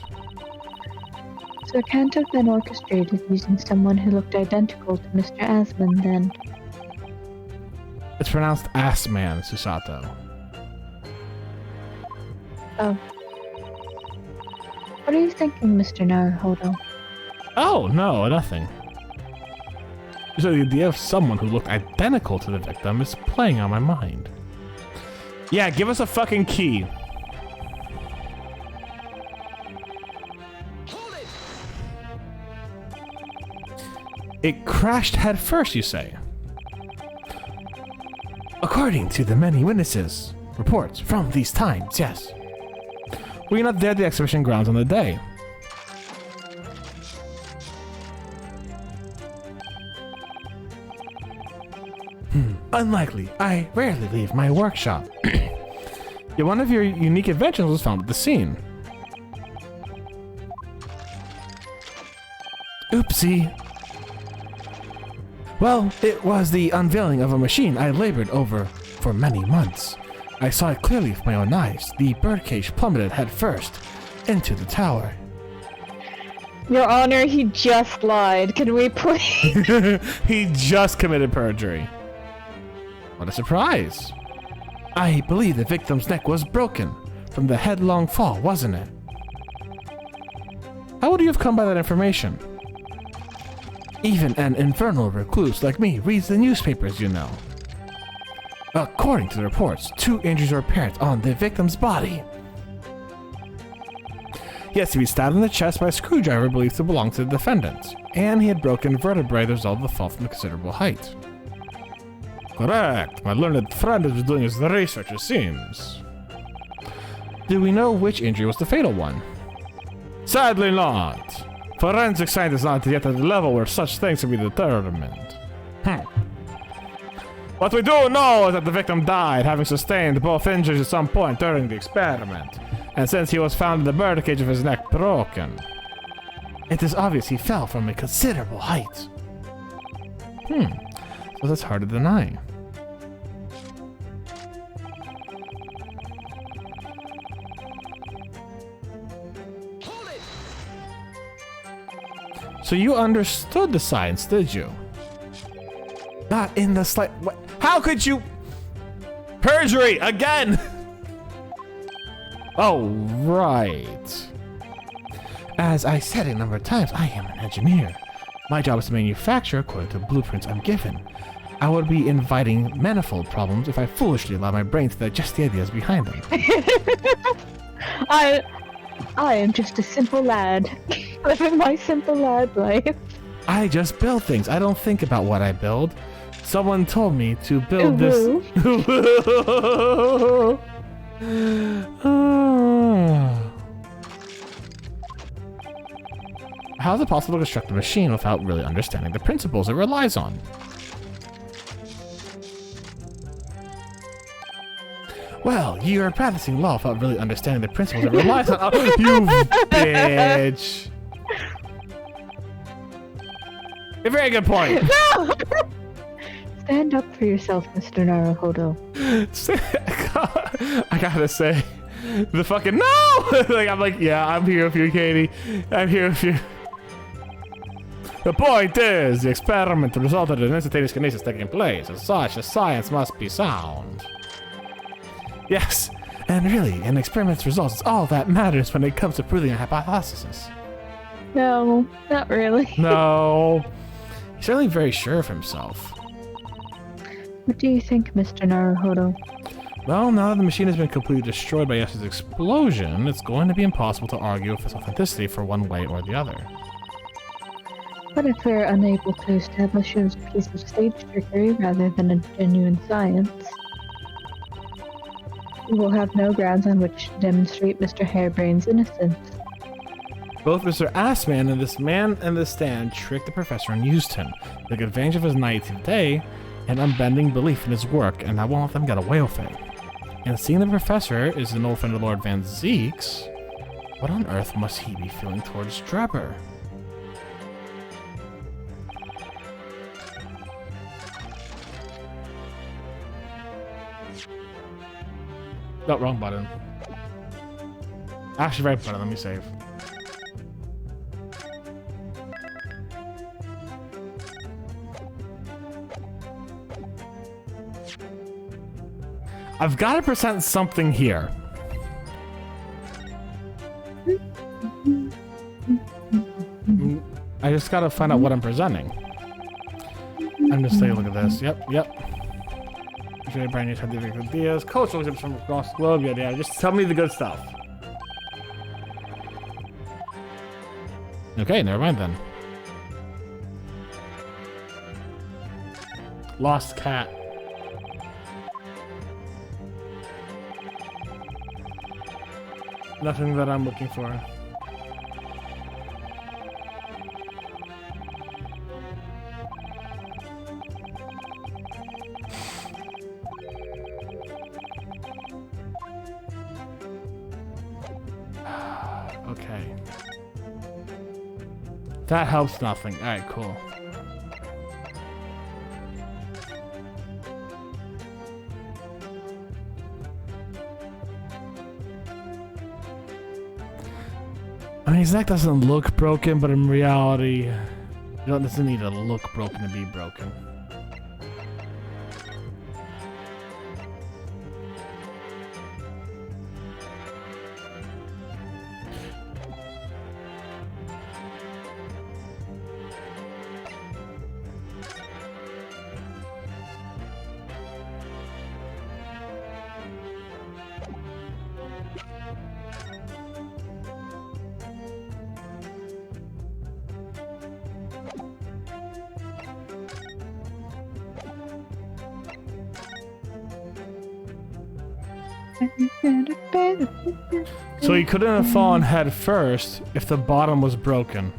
Speaker 2: So it can't have been orchestrated using someone who looked identical to Mr. Asman, then.
Speaker 3: It's pronounced Assman, Susato.
Speaker 2: Oh. What are you thinking, Mr. Naruhodo?
Speaker 3: Oh, no, nothing. So the idea of someone who looked identical to the victim is playing on my mind.
Speaker 1: Yeah, give us a fucking key.
Speaker 3: It crashed head first, you say? According to the many witnesses, reports from these times, yes.
Speaker 1: Were you not there at the exhibition grounds on the day?
Speaker 3: Unlikely. I rarely leave my workshop.
Speaker 1: Yeah, one of your unique inventions was found at the scene.
Speaker 3: Oopsie. Well, it was the unveiling of a machine I labored over for many months. I saw it clearly with my own eyes. The birdcage plummeted head first into the tower.
Speaker 2: Your Honor, he just lied. Can we please?
Speaker 1: He just committed perjury.
Speaker 3: What a surprise. I believe the victim's neck was broken from the headlong fall, wasn't it?
Speaker 1: How would you have come by that information?
Speaker 3: Even an infernal recluse like me reads the newspapers, you know. According to the reports, 2 injuries were apparent on the victim's body.
Speaker 1: Yes, he was stabbed in the chest by a screwdriver believed to belong to the defendant, and he had broken vertebrae as a result of the fall from a considerable height. Correct. My learned friend was doing his research, it seems.
Speaker 3: Do we know which injury was the fatal one?
Speaker 1: Sadly not. Forensic science is not yet at the level where such things can be determined. What we do know is that the victim died, having sustained both injuries at some point during the experiment, and since he was found in the birdcage of his neck broken.
Speaker 3: It is obvious he fell from a considerable height.
Speaker 1: So that's hard to deny. So you understood the science, did you?
Speaker 3: Not in the slight.
Speaker 1: How could you? Perjury again! Oh, right.
Speaker 3: As I said a number of times, I am an engineer. My job is to manufacture according to blueprints I'm given. I would be inviting manifold problems if I foolishly allow my brain to digest the ideas behind them.
Speaker 2: I am just a simple lad, living my simple lad life.
Speaker 3: I just build things. I don't think about what I build. Someone told me to build this.
Speaker 1: How is it possible to construct a machine without really understanding the principles it relies on?
Speaker 3: Well, you are practicing law without really understanding the principles it relies on. Oh, you bitch.
Speaker 1: A very good point.
Speaker 2: No! Stand up for yourself, Mr. Naruhodo.
Speaker 1: I gotta say, the fucking no! I'm like, yeah, I'm here with you, Katie. I'm here with you. The point is, the experiment resulted in instantaneous kinesis taking place. As such, the science must be sound.
Speaker 3: Yes, and really, an experiment's results is all that matters when it comes to proving a hypothesis.
Speaker 2: No, not really.
Speaker 1: No.
Speaker 3: He's certainly very sure of himself.
Speaker 2: What do you think, Mr. Naruhodo?
Speaker 1: Well, now that the machine has been completely destroyed by yesterday's explosion, it's going to be impossible to argue with its authenticity for one way or the other.
Speaker 2: What if we're unable to establish it as a piece of stage trickery rather than a genuine science? We will have no grounds on which to demonstrate Mr. Harebrain's innocence.
Speaker 1: Both Mr. Assman and this man in the stand tricked the professor and used him, took advantage of his naivete and unbending belief in his work, and I won't let them get away with it. And seeing the professor is an old friend of Lord Van Zeek's, what on earth must he be feeling towards Drebber? No, wrong button. Actually, right button. Let me save. I've got to present something here. I just got to find out what I'm presenting.
Speaker 3: I'm just taking a look at this. Yep. Usually brand new scientific ideas, cultural exhibits from across the globe, yada. Just tell me the good stuff. Okay, never mind then. Lost cat. Nothing that I'm looking for. Okay. That helps nothing. Alright, cool. I mean, Zach doesn't look broken, but in reality, it doesn't need to look broken to be broken. So he couldn't have fallen head first if the bottom was broken.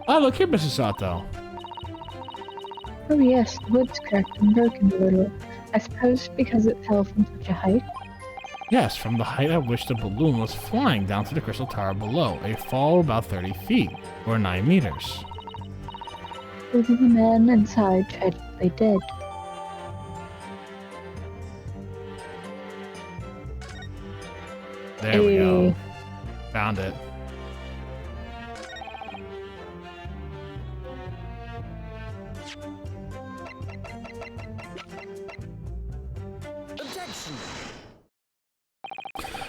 Speaker 3: Oh, look here, Mrs. Sato.
Speaker 2: Oh yes, the wood's cracked and broken a little. I suppose because it fell from such a height.
Speaker 3: Yes, from the height at which the balloon was flying down to the crystal tower below, a fall of about 30 feet, or 9 meters.
Speaker 2: Both of the men inside tragically dead.
Speaker 3: There we go. Found it.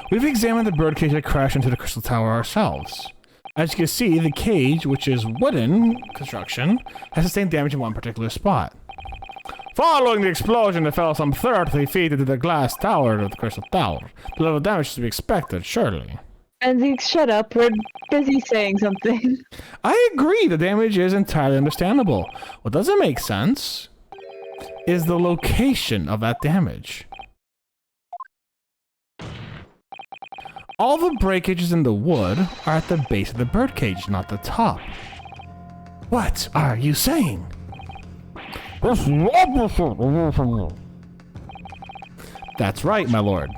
Speaker 3: We've examined the birdcage that crashed into the crystal tower ourselves. As you can see, the cage, which is wooden construction, has sustained damage in one particular spot. Following the explosion, it fell some 30 feet into the glass tower of the crystal tower. The level of damage is to be expected, surely.
Speaker 2: And shut up, we're busy saying something.
Speaker 3: I agree, the damage is entirely understandable. What doesn't make sense is the location of that damage. All the breakages in the wood are at the base of the birdcage, not the top. What are you saying? That's right, my lord.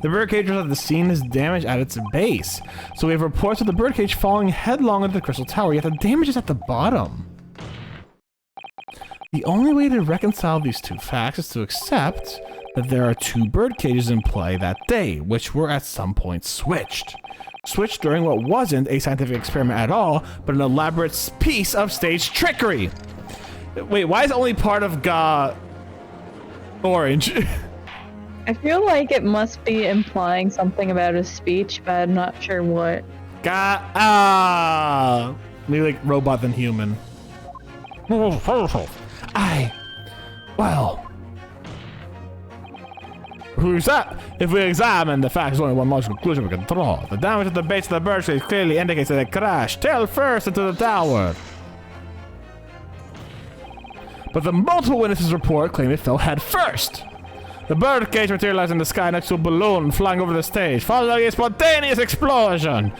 Speaker 3: The birdcage was at the scene is damage at its base, so we have reports of the birdcage falling headlong into the crystal tower, yet the damage is at the bottom. The only way to reconcile these two facts is to accept that there are two bird cages in play that day, which were at some point switched. Switched during what wasn't a scientific experiment at all, but an elaborate piece of stage trickery. Wait, why is only part of orange?
Speaker 2: I feel like it must be implying something about his speech, but I'm not sure what.
Speaker 3: Maybe like robot than human. Who's that? If we examine the facts, there's only one logical conclusion we can draw. The damage at the base of the birdcage clearly indicates that it crashed tail first into the tower. But the multiple witnesses report claim it fell head first. The birdcage materialized in the sky next to a balloon flying over the stage, following a spontaneous explosion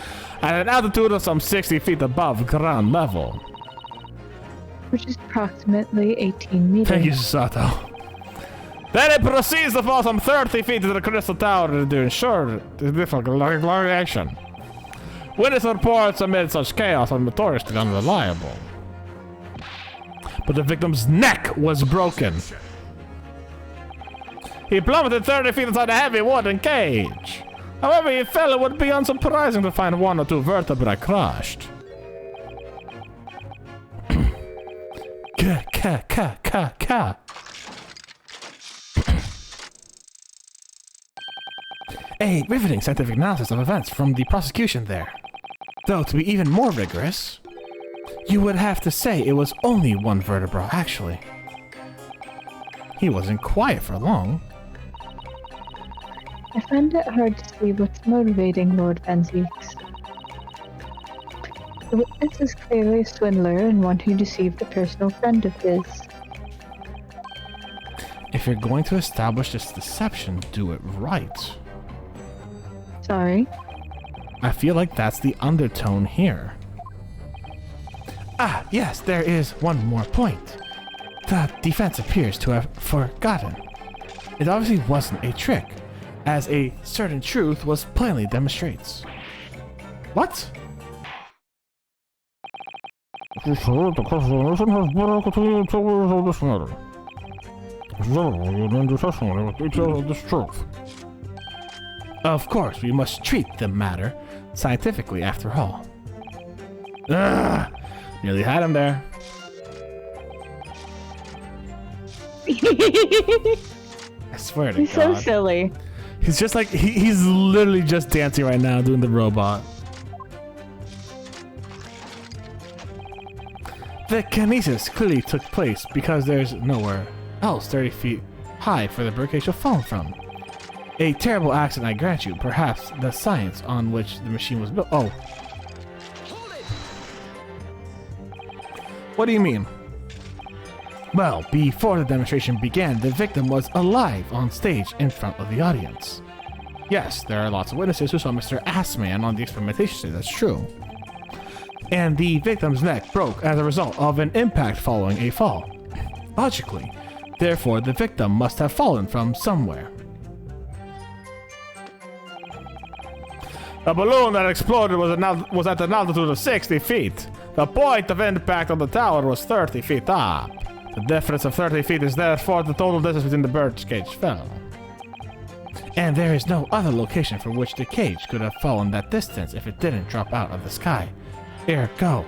Speaker 3: at an altitude of some 60 feet above ground level.
Speaker 2: Which is approximately 18 meters.
Speaker 3: Thank you, Sato. Then it proceeds to fall some 30 feet into the crystal tower to ensure the difficult reaction. Witness reports amid such chaos are notoriously unreliable. But the victim's neck was broken. He plummeted 30 feet inside a heavy wooden cage. However he fell, it would be unsurprising to find one or two vertebrae crushed. A riveting scientific analysis of events from the prosecution there. Though, to be even more rigorous, You would have to say it was only one vertebra, actually. He wasn't quiet for long.
Speaker 2: I find it hard to see what's motivating Lord Benzies. The witness is clearly a swindler and one who deceived a personal friend of his.
Speaker 3: If you're going to establish this deception, do it right.
Speaker 2: Sorry?
Speaker 3: I feel like that's the undertone here. Ah, yes, there is one more point. The defense appears to have forgotten. It obviously wasn't a trick, as a certain truth was plainly demonstrates. What?
Speaker 4: The cross-examination has better continue until we resolve this matter. Generally, you need the testimony with details of this truth.
Speaker 3: Of course, we must treat the matter scientifically after all. Ugh! Nearly had him there. I swear to
Speaker 2: He's
Speaker 3: God.
Speaker 2: so silly.
Speaker 1: He's just like, he's literally just dancing right now, doing the robot.
Speaker 3: The kinesis clearly took place because there's nowhere else 30 feet high for the birdcage to fall from. A terrible accident, I grant you. Perhaps the science on which the machine was built. Oh.
Speaker 1: What do you mean?
Speaker 3: Well, before the demonstration began, the victim was alive on stage in front of the audience. Yes, there are lots of witnesses who saw Mr. Assman on the experimentation stage, that's true. And the victim's neck broke as a result of an impact following a fall. Logically, therefore, the victim must have fallen from somewhere.
Speaker 1: A balloon that exploded was at an altitude of 60 feet. The point of impact on the tower was 30 feet up. The difference of 30 feet is therefore the total distance between the birdcage fell.
Speaker 3: And there is no other location for which the cage could have fallen that distance if it didn't drop out of the sky. Ergo,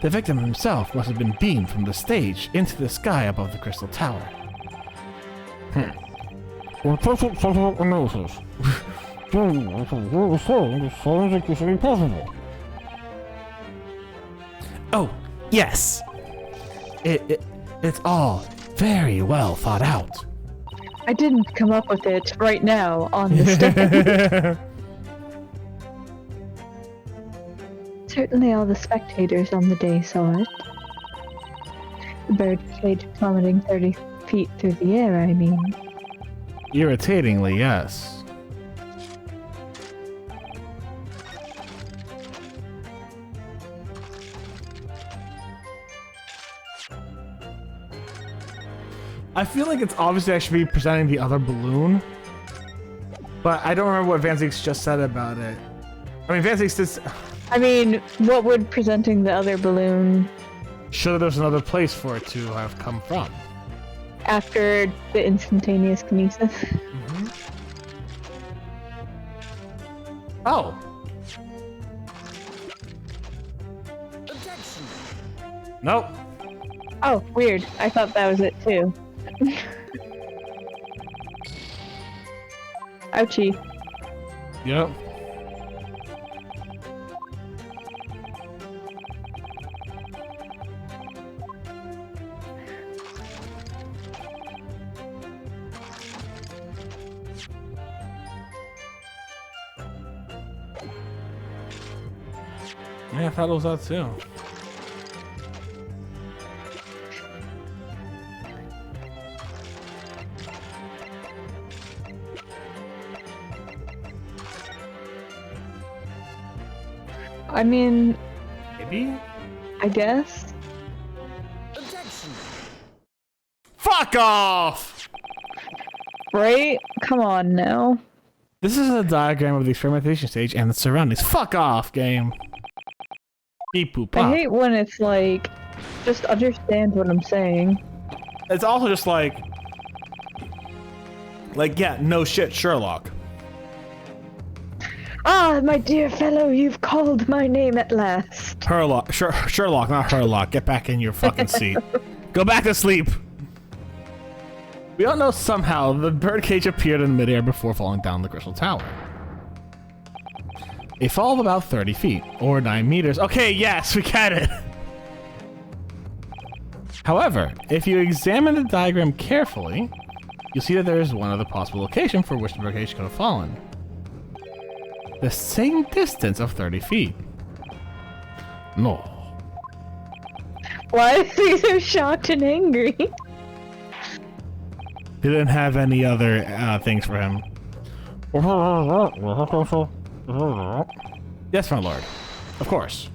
Speaker 3: the victim himself must have been beamed from the stage into the sky above the crystal tower.
Speaker 4: In present scientific analysis, this sounds is impossible.
Speaker 3: Oh, yes! It's all very well thought out.
Speaker 2: I didn't come up with it right now on the stand. Certainly all the spectators on the day saw it. The bird cage plummeting 30 feet through the air, I mean.
Speaker 1: Irritatingly, yes. I feel like it's obviously I should be presenting the other balloon, but I don't remember what Van Zeeks just said about it. I mean, Van Zeeks just...
Speaker 2: I mean, what would presenting the other balloon
Speaker 1: Sure, there's another place for it to have come from.
Speaker 2: after the instantaneous kinesis?
Speaker 1: Oh. Nope.
Speaker 2: Oh, weird. I thought that was it too. Ouchie.
Speaker 1: Yep. Yeah, I thought it was that too.
Speaker 2: I mean,
Speaker 1: Maybe?
Speaker 2: I guess.
Speaker 1: Fuck off!
Speaker 2: Right? Come on now.
Speaker 1: This is a diagram of the experimentation stage and the surroundings. Fuck off, game. Beep boop
Speaker 2: I
Speaker 1: pop.
Speaker 2: hate when it's like, just understand what I'm saying.
Speaker 1: It's also just like, yeah, no shit, Sherlock.
Speaker 2: Ah, my dear fellow, you've called my name at last.
Speaker 1: Sherlock, not Herlock. Get back in your fucking seat. Go back to sleep. We all know somehow the birdcage appeared in midair before falling down the crystal tower. A fall of about 30 feet, or 9 meters. Okay, yes, we get it. However, if you examine the diagram carefully, you'll see that there is one other possible location for which the birdcage could have fallen. The same distance of 30 feet. No.
Speaker 2: Why is he so shocked and angry?
Speaker 1: He didn't have any other things for him. Yes, my lord. Of course.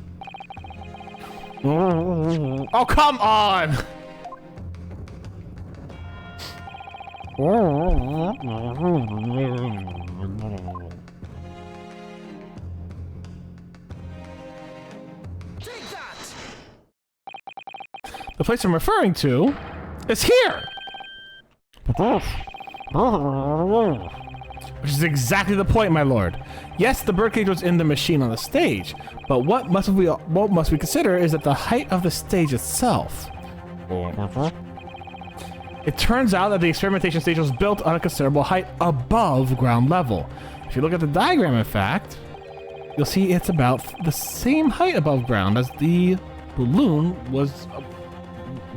Speaker 1: Oh, come on! The place I'm referring to is here! Which is exactly the point, my lord. Yes, the birdcage was in the machine on the stage, but what must we consider is that the height of the stage itself. It turns out that the experimentation stage was built on a considerable height above ground level. If you look at the diagram, in fact, you'll see it's about the same height above ground as the balloon was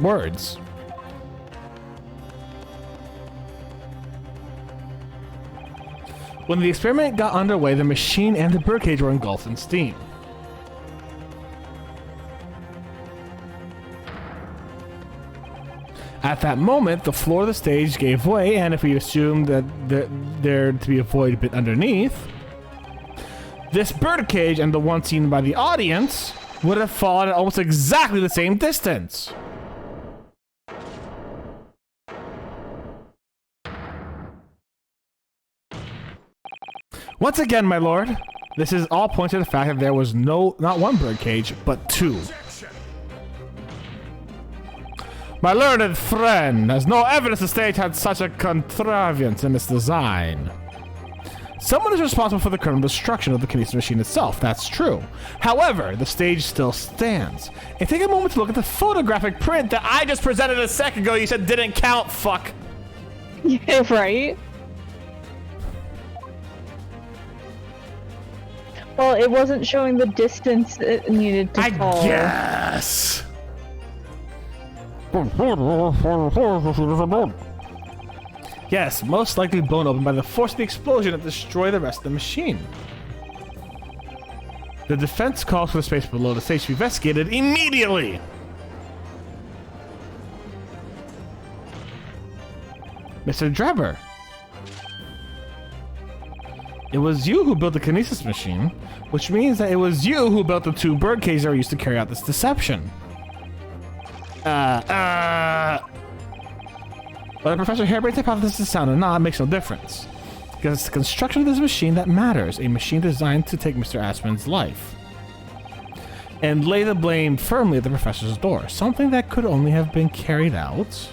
Speaker 1: words. When the experiment got underway, the machine and the birdcage were engulfed in steam. At that moment, the floor of the stage gave way, and if we assume that there to be a void bit underneath, this birdcage and the one seen by the audience would have fallen at almost exactly the same distance. Once again, my lord, this is all pointing to the fact that there was not one birdcage, but two. My learned friend has no evidence the stage had such a contrivance in its design. Someone is responsible for the criminal destruction of the kinesis machine itself, that's true. However, the stage still stands. And take a moment to look at the photographic print that I just presented a second ago you said didn't count, fuck.
Speaker 2: Yeah, right? Well, it wasn't showing the distance it needed to fall.
Speaker 1: I guess. Yes, most likely blown open by the force of the explosion that destroyed the rest of the machine. The defense calls for the space below the stage to be investigated immediately. Mr. Drebber. It was you who built the kinesis machine, which means that it was you who built the two birdcages that were used to carry out this deception. Whether Professor Harebrain's hypothesis is sound or not makes no difference. Because it's the construction of this machine that matters, a machine designed to take Mr. Aspen's life. And lay the blame firmly at the professor's door, something that could only have been carried out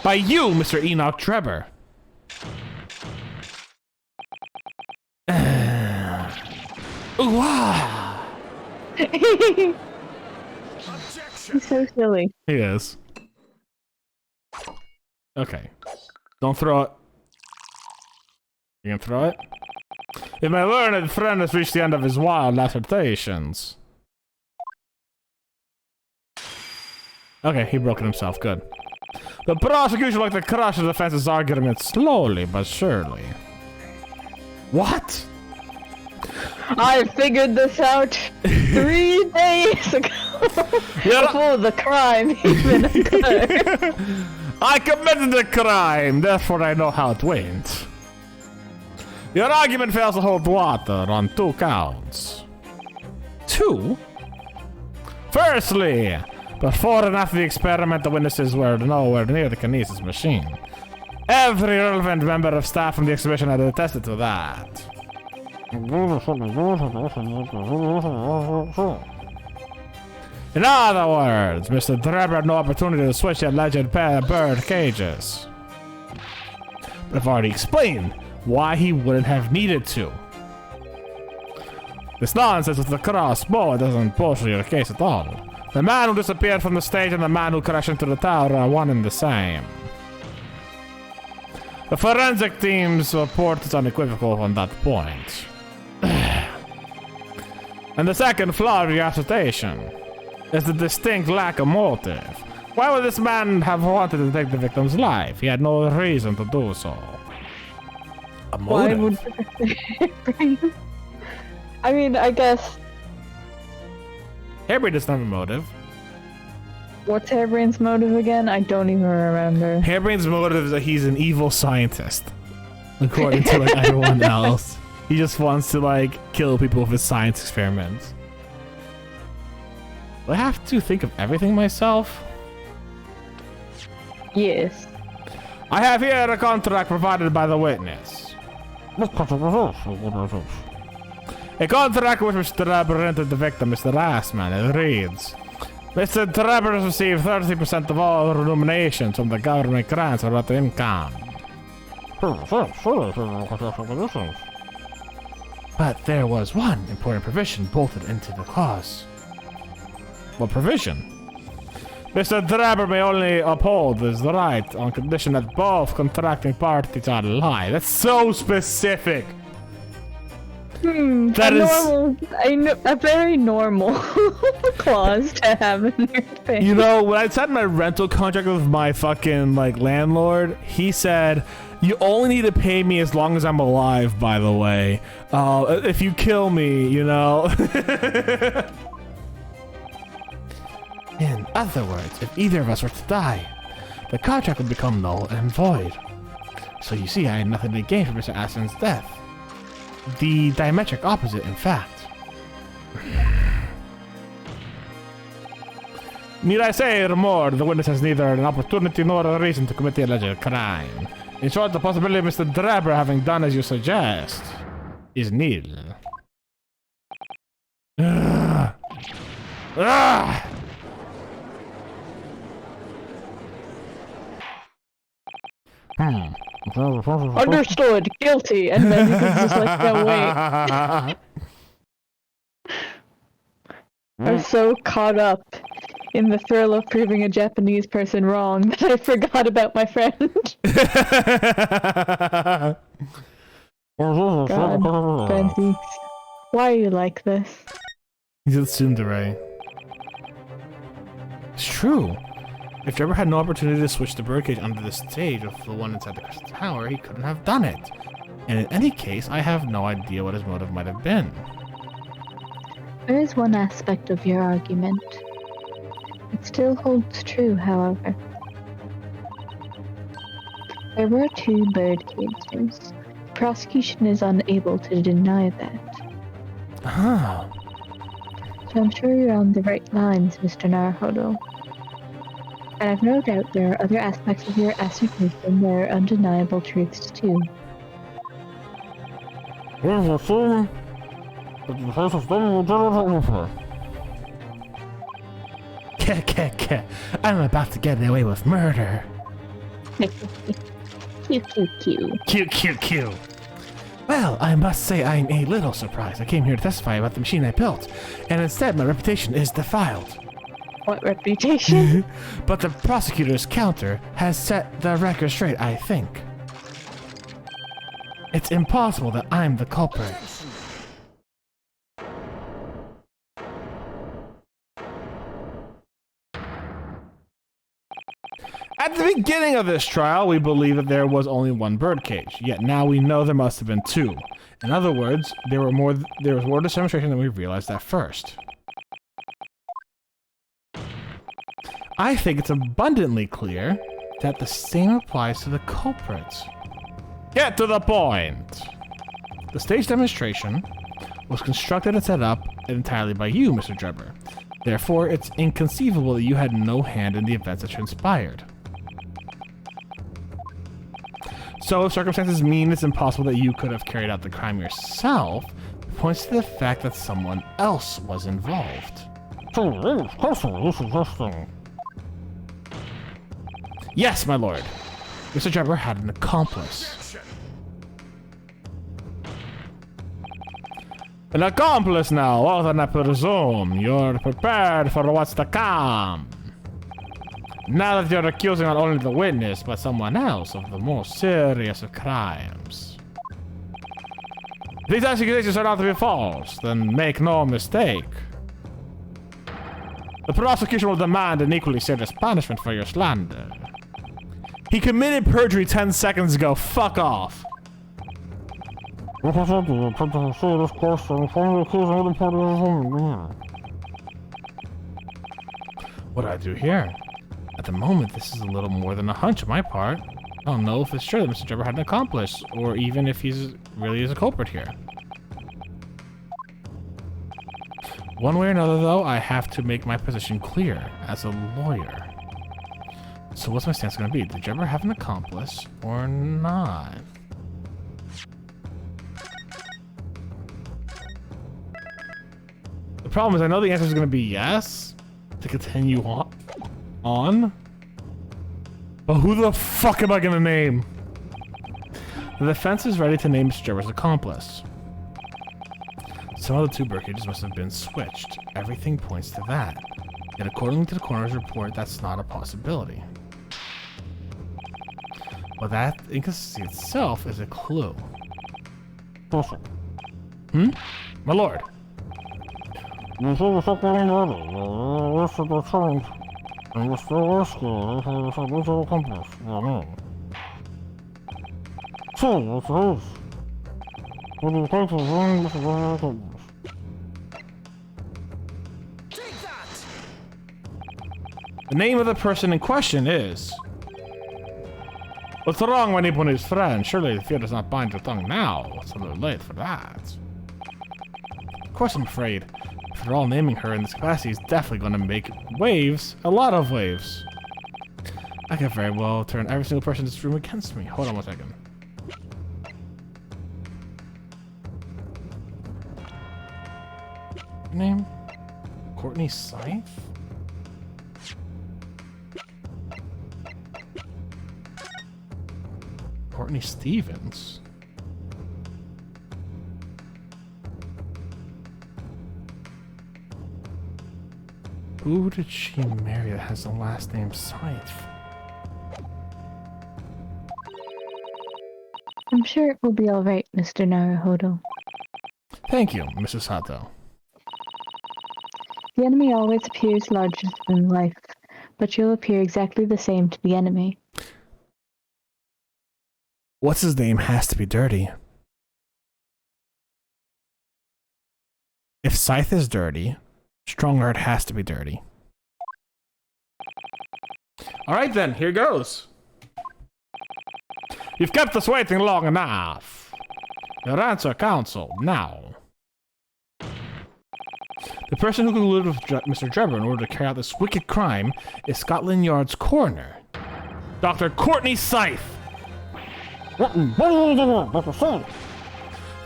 Speaker 1: by you, Mr. Enoch Drebber. Ooh, ah.
Speaker 2: He's so silly.
Speaker 1: He is. Okay. Don't throw it. You can throw it? If my learned friend has reached the end of his wild assertions. Okay, he broke it himself. Good. The prosecution would like to crush the defense's argument slowly but surely. What?
Speaker 2: I figured this out 3 days ago. Before the crime even occurred.
Speaker 1: I committed the crime, therefore I know how it went. Your argument fails to hold water on 2 counts. 2? Firstly, before and after the experiment, the witnesses were nowhere near the kinesis machine. Every relevant member of staff from the exhibition had attested to that. In other words, Mr. Drebber had no opportunity to switch the alleged pair of bird cages. But I've already explained why he wouldn't have needed to. This nonsense with the crossbow doesn't bolster your case at all. The man who disappeared from the stage and the man who crashed into the tower are one and the same. The forensic team's report is unequivocal on that point.
Speaker 3: And the second flaw of your assertion is the distinct lack of motive. Why would this man have wanted to take the victim's life? He had no reason to do so. A
Speaker 2: Why
Speaker 3: motive?
Speaker 2: would... I mean, I guess...
Speaker 3: Harebrained doesn't have a motive.
Speaker 2: What's Harebrain's motive again? I don't even remember.
Speaker 3: Harebrain's motive is that he's an evil scientist. According to like everyone else. He just wants to like kill people with his science experiments. Do I have to think of everything myself?
Speaker 2: Yes.
Speaker 3: I have here a contract provided by the witness. A contract which Mr. Trevor entered the victim, Mr. Assman. It reads, Mr. Trevor has received 30% of all remunerations from the government grants about the income. But there was one important provision bolted into the clause. What provision? Mr. Trevor may only uphold his right on condition that both contracting parties are alive. That's so specific. That is
Speaker 2: a very normal clause to have in your thing.
Speaker 3: You know, when I signed my rental contract with my fucking like landlord, he said, "You only need to pay me as long as I'm alive." By the way, if you kill me, you know. In other words, if either of us were to die, the contract would become null and void. So you see, I had nothing to gain from Mr. Aston's death. The diametric opposite, in fact. Need I say more? The witness has neither an opportunity nor a reason to commit the alleged crime. In short, the possibility of Mr. Trevor having done as you suggest is nil.
Speaker 2: Understood. Guilty. And then he's just like, no, wait. I was so caught up in the thrill of proving a Japanese person wrong that I forgot about my friend. God, Francis. Why are you like this?
Speaker 3: He's a tsundere. It's true. If Trevor had no opportunity to switch the birdcage under the stage of the one inside the Crystal Tower, he couldn't have done it. And in any case, I have no idea what his motive might have been.
Speaker 2: There is one aspect of your argument. It still holds true, however. There were 2 birdcages. The prosecution is unable to deny that.
Speaker 3: Ah.
Speaker 2: So I'm sure you're on the right lines, Mr. Naruhodo. And I've no doubt there are other aspects of your assertion that are undeniable truths too.
Speaker 3: I'm about to get away with murder. Cute. Well, I must say I'm a little surprised. I came here to testify about the machine I built, and instead my reputation is defiled.
Speaker 2: What reputation?
Speaker 3: But the prosecutor's counter has set the record straight, I think. It's impossible that I'm the culprit. At the beginning of this trial, we believed that there was only 1 birdcage, yet now we know there must have been 2. In other words, there was more demonstration than we realized at first. I think it's abundantly clear that the same applies to the culprits. Get to the point! The stage demonstration was constructed and set up entirely by you, Mr. Drebber. Therefore, it's inconceivable that you had no hand in the events that transpired. So if circumstances mean it's impossible that you could have carried out the crime yourself, it points to the fact that someone else was involved. Yes, my lord. Mr. Drebber had an accomplice. An accomplice now, well then I presume you're prepared for what's to come. Now that you're accusing not only the witness, but someone else of the most serious of crimes. If these accusations are not to be false, then make no mistake. The prosecution will demand an equally serious punishment for your slander.
Speaker 1: He committed perjury 10 seconds ago. Fuck off.
Speaker 4: Representing the attempt to say this question, formally accusing other party of
Speaker 3: What do I do here? At the moment, this is a little more than a hunch on my part. I don't know if it's sure that Mr. Jabber had an accomplice, or even if he's really is a culprit here. One way or another, though, I have to make my position clear as a lawyer. So what's my stance going to be? Did Jabber have an accomplice or not? The problem is I know the answer is going to be yes, to continue on. But who the fuck am I going to name? The defense is ready to name Mr. Jabber's accomplice. Some of the two bird must have been switched. Everything points to that. Yet according to the coroner's report, that's not a possibility. But that inconsistency itself is a clue. Hmm? My lord.
Speaker 4: You see the second already. The rest of the charge. And we're still asking if he was a mutual accomplice. So, what's the house? What do you think is wrong with the accomplice?
Speaker 1: The name of the person in question is... What's wrong when he put his friend? Surely the fear does not bind your tongue now. It's a little late for that.
Speaker 3: Of course, I'm afraid. If they're all naming her in this capacity, it's definitely going to make waves. A lot of waves. I could very well turn every single person in this room against me. Hold on 1 second. Name? Courtney Scythe? Courtney Stevens? Who did she marry that has the last name Scythe?
Speaker 2: I'm sure it will be alright, Mr. Naruhodo.
Speaker 3: Thank you, Mrs. Hato.
Speaker 2: The enemy always appears larger than life, but you'll appear exactly the same to the enemy.
Speaker 3: What's his name has to be dirty. If Scythe is dirty, Strongheart has to be dirty.
Speaker 1: Alright then, here goes. You've kept us waiting long enough. Your answer, counsel, now.
Speaker 3: The person who colluded with Mr. Drebber in order to carry out this wicked crime is Scotland Yard's coroner,
Speaker 1: Dr. Courtney Scythe, the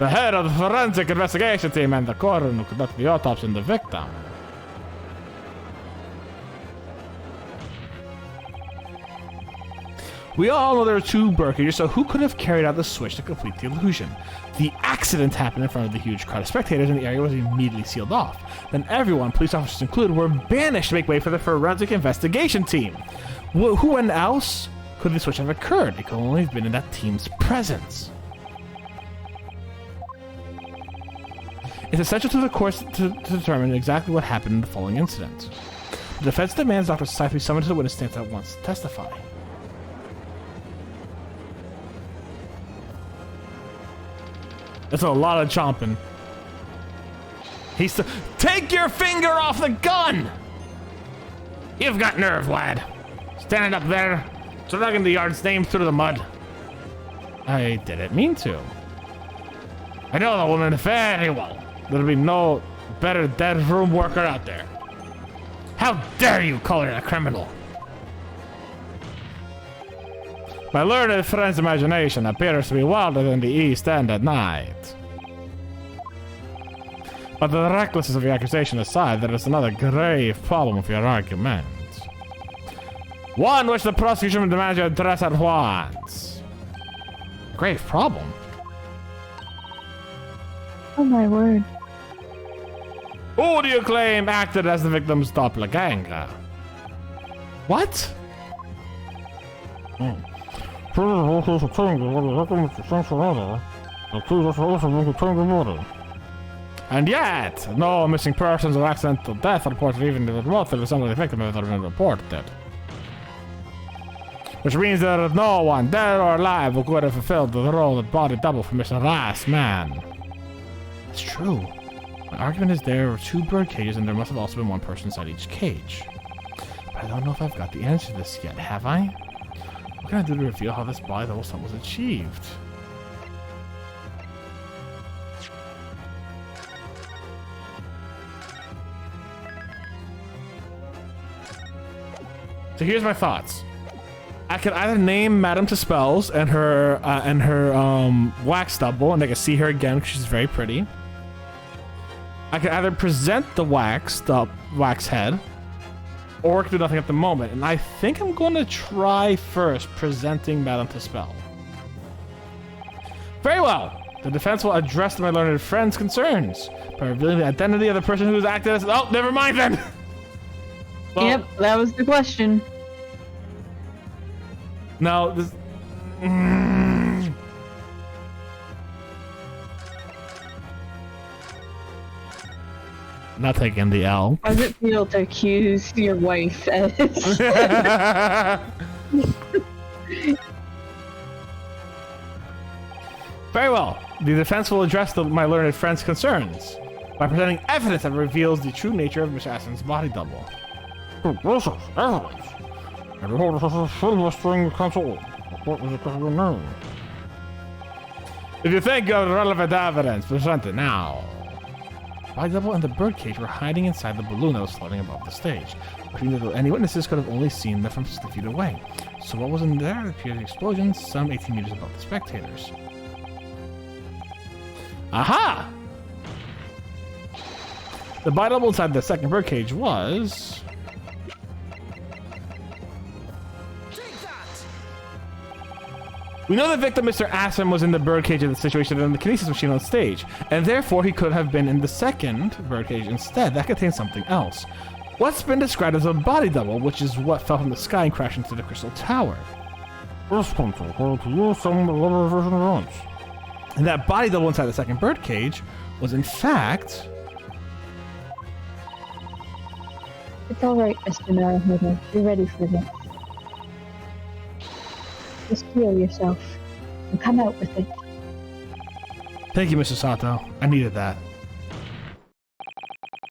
Speaker 1: head of the forensic investigation team and the coroner who conducted the autopsy on the victim.
Speaker 3: We all know there are two Burkagers, so who could have carried out the switch to complete the illusion? The accident happened in front of the huge crowd of spectators and the area was immediately sealed off. Then everyone, police officers included, were banished to make way for the forensic investigation team. Who and else could the switch have occurred? It could only have been in that team's presence. It's essential to the course to determine exactly what happened in the following incident. The defense demands Dr. Scythe be summoned to the witness stand at once to testify.
Speaker 1: That's a lot of chomping. Take your finger off the gun! You've got nerve, lad. Standing up there, dragging the yard's name through the mud.
Speaker 3: I didn't mean to.
Speaker 1: I know the woman very well. There'll be no better dead room worker out there. How dare you call her a criminal? My learned friend's imagination appears to be wilder than the East End at night. But the recklessness of your accusation aside, there is another grave problem with your argument. One which the prosecution demands you address at once.
Speaker 3: Grave problem?
Speaker 2: Oh my word.
Speaker 1: Who do you claim acted as the victim's doppelganger?
Speaker 3: What?
Speaker 4: The key was also will contain the body.
Speaker 3: And yet, no missing persons or accidental death reported even if remotely resembling the victim have been reported. Which means there is no one, dead or alive, who could have fulfilled the role of body double for Mr. Last Man. It's true. My argument is there were 2 bird cages and there must have also been 1 person inside each cage. But I don't know if I've got the answer to this yet, have I? What can I do to reveal how this body double stunt was achieved? So here's my thoughts. I could either name Madame to Spells and her wax double, and I can see her again because she's very pretty. I could either present the wax head, or do nothing at the moment. And I think I'm going to try first presenting Madame to Spell. Very well. The defense will address my learned friend's concerns by revealing the identity of the person who's acted as. Oh, never mind then. Well,
Speaker 2: yep, that was the question.
Speaker 3: No, this. Not taking the L.
Speaker 2: How does it feel to accuse your wife as...
Speaker 3: Very well. The defense will address my learned friend's concerns by presenting evidence that reveals the true nature of Miss Aston's body double.
Speaker 4: This is evidence. And behold, this is a silver-string console. What was it your name?
Speaker 3: If you think of relevant evidence, present it now. Body double and the birdcage were hiding inside the balloon that was floating above the stage. Any witnesses could have only seen them from 60 feet away. So what was in there? It appeared explosions some 18 meters above the spectators. Aha! The body double inside the second birdcage was... We know the victim, Mr. Aspen, was in the birdcage in the situation in the kinesis machine on stage, and therefore he could have been in the second birdcage instead. That contains something else. What's been described as a body double, which is what fell from the sky and crashed into the crystal tower.
Speaker 4: This console, according to you, some lower version events.
Speaker 3: And that body double inside the second birdcage was, in fact...
Speaker 2: It's alright, Mr. Naruhodo. You're ready for this. Just heal yourself and come out with it.
Speaker 3: Thank you, Mr. Sato. I needed that.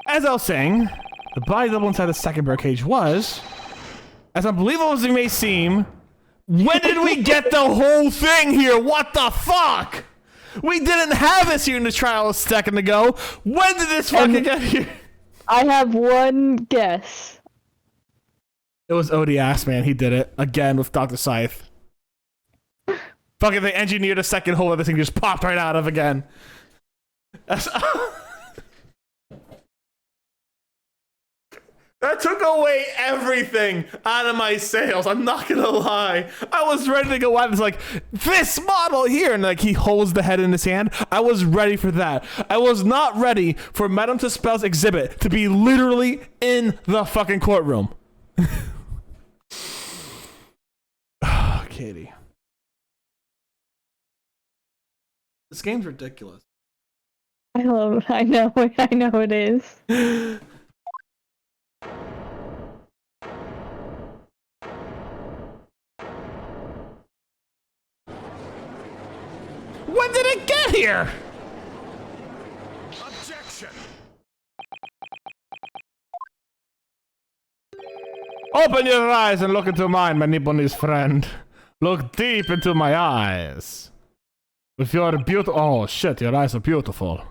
Speaker 3: As I was saying, the body double inside the second birdcage was, as unbelievable as it may seem, when did we get the whole thing here? What the fuck? We didn't have this here in the trial a second ago. When did this fucking get here?
Speaker 2: I have one guess.
Speaker 3: It was Odie Ass Man. He did it again with Dr. Scythe. Fucking they engineered a second hole that this thing just popped right out of again. That's that took away everything out of my sales. I'm not gonna lie. I was ready to go out and it's like, this model here, and like he holds the head in his hand. I was ready for that. I was not ready for Madame Tuspel's exhibit to be literally in the fucking courtroom. Oh, Katie. This game's ridiculous.
Speaker 2: I know it is.
Speaker 3: When did it get here?
Speaker 5: Objection.
Speaker 3: Open your eyes and look into mine, my Nipponese friend. Look deep into my eyes. With your beautiful... Oh, shit, your eyes are beautiful.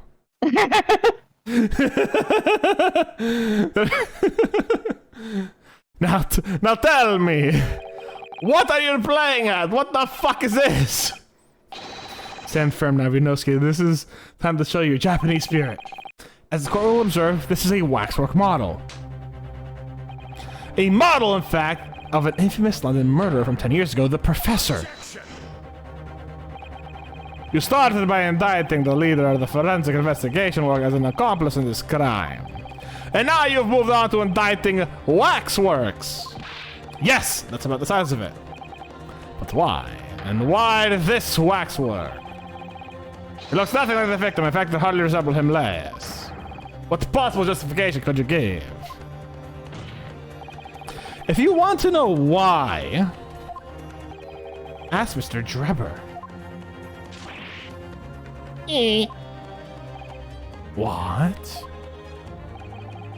Speaker 3: Now tell me, what are you playing at? What the fuck is this? Stand firm now, Vinosuke. This is time to show your Japanese spirit. As the court will observe, this is a waxwork model. A model, in fact, of an infamous London murderer from 10 years ago, the Professor. You started by indicting the leader of the forensic investigation work as an accomplice in this crime. And now you've moved on to indicting waxworks. Yes, that's about the size of it. But why? And why this waxwork? He looks nothing like the victim. In fact, it hardly resembled him less. What possible justification could you give? If you want to know why, ask Mr. Drebber. What?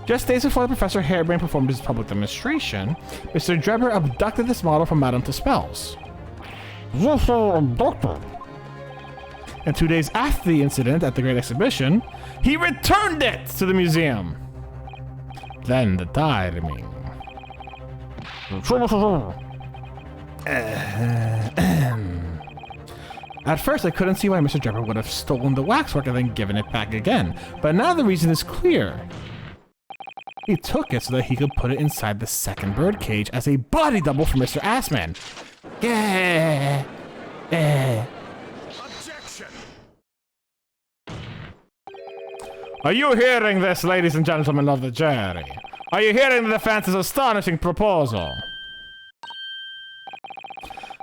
Speaker 3: Just days before Professor Harebrain performed his public demonstration, Mr. Drebber abducted this model from Madame Tuspel's.
Speaker 4: Abducted?
Speaker 3: And 2 days after the incident at the Great Exhibition, he returned it to the museum. Then the timing. At first, I couldn't see why Mr. Drebber would have stolen the waxwork and then given it back again, but now the reason is clear. He took it so that he could put it inside the second birdcage as a body double for Mr. Assman.
Speaker 5: Objection!
Speaker 3: Are you hearing this, ladies and gentlemen of the jury? Are you hearing the defense's astonishing proposal?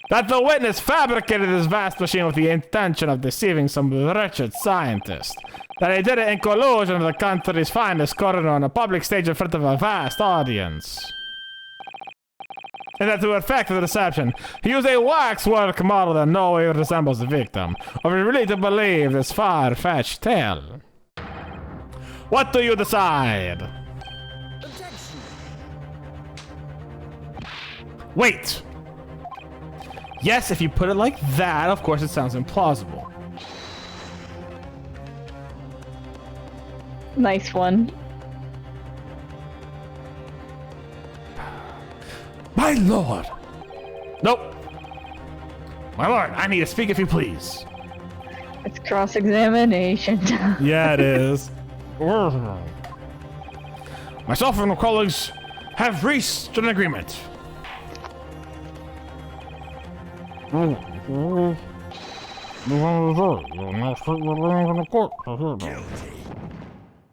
Speaker 3: That the witness fabricated this vast machine with the intention of deceiving some wretched scientist. That he did it in collusion with the country's finest coroner on a public stage in front of a vast audience. And that to effect the deception, he used a waxwork model that no way resembles the victim. Are we really to believe this far-fetched tale? What do you decide?
Speaker 5: Objection!
Speaker 3: Wait! Yes, if you put it like that, of course it sounds implausible.
Speaker 2: Nice one.
Speaker 3: My lord! Nope. My lord, I need to speak if you please.
Speaker 2: It's cross-examination.
Speaker 3: Yeah, it is. Myself and my colleagues have reached an agreement.
Speaker 5: Guilty!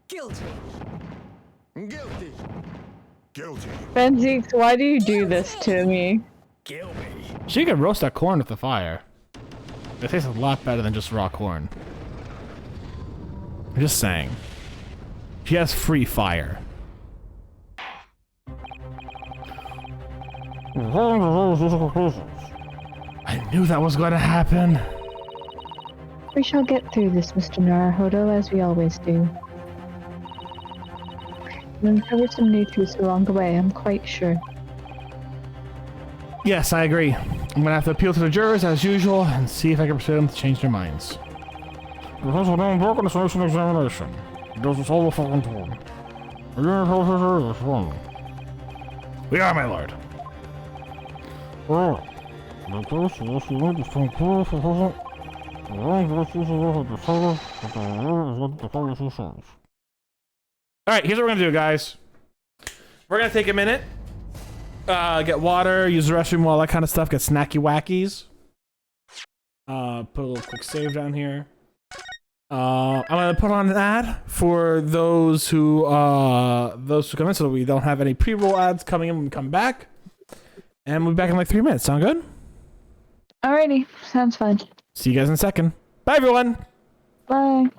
Speaker 5: Guilty! Guilty!
Speaker 2: Benzeeks, why do you do this to me?
Speaker 5: Kill me!
Speaker 3: She can roast that corn with the fire. It tastes a lot better than just raw corn. I'm just saying. She has free fire. I knew that was going to happen.
Speaker 2: We shall get through this, Mr. Naruhodo, as we always do. We'll uncover some new truths along the way, I'm quite sure.
Speaker 3: Yes, I agree. I'm gonna have to appeal to the jurors as usual and see if I can persuade them to change their minds.
Speaker 4: Professor Dan broken this nation examination. He does this all the fucking time. Are you in the this one?
Speaker 3: We are, my lord.
Speaker 4: Alright. The case is you need to stand clear for present. The wrong justice is decided that the rule is what the policy says.
Speaker 3: Alright, here's what we're gonna do, guys. We're gonna take a minute. Get water, use the restroom, all that kind of stuff, get snacky wackies. Put a little quick save down here. I'm gonna put on an ad for those who come in so that we don't have any pre-roll ads coming in when we come back. And we'll be back in like 3 minutes. Sound good?
Speaker 2: Alrighty, sounds fine.
Speaker 3: See you guys in a second. Bye, everyone!
Speaker 2: Bye.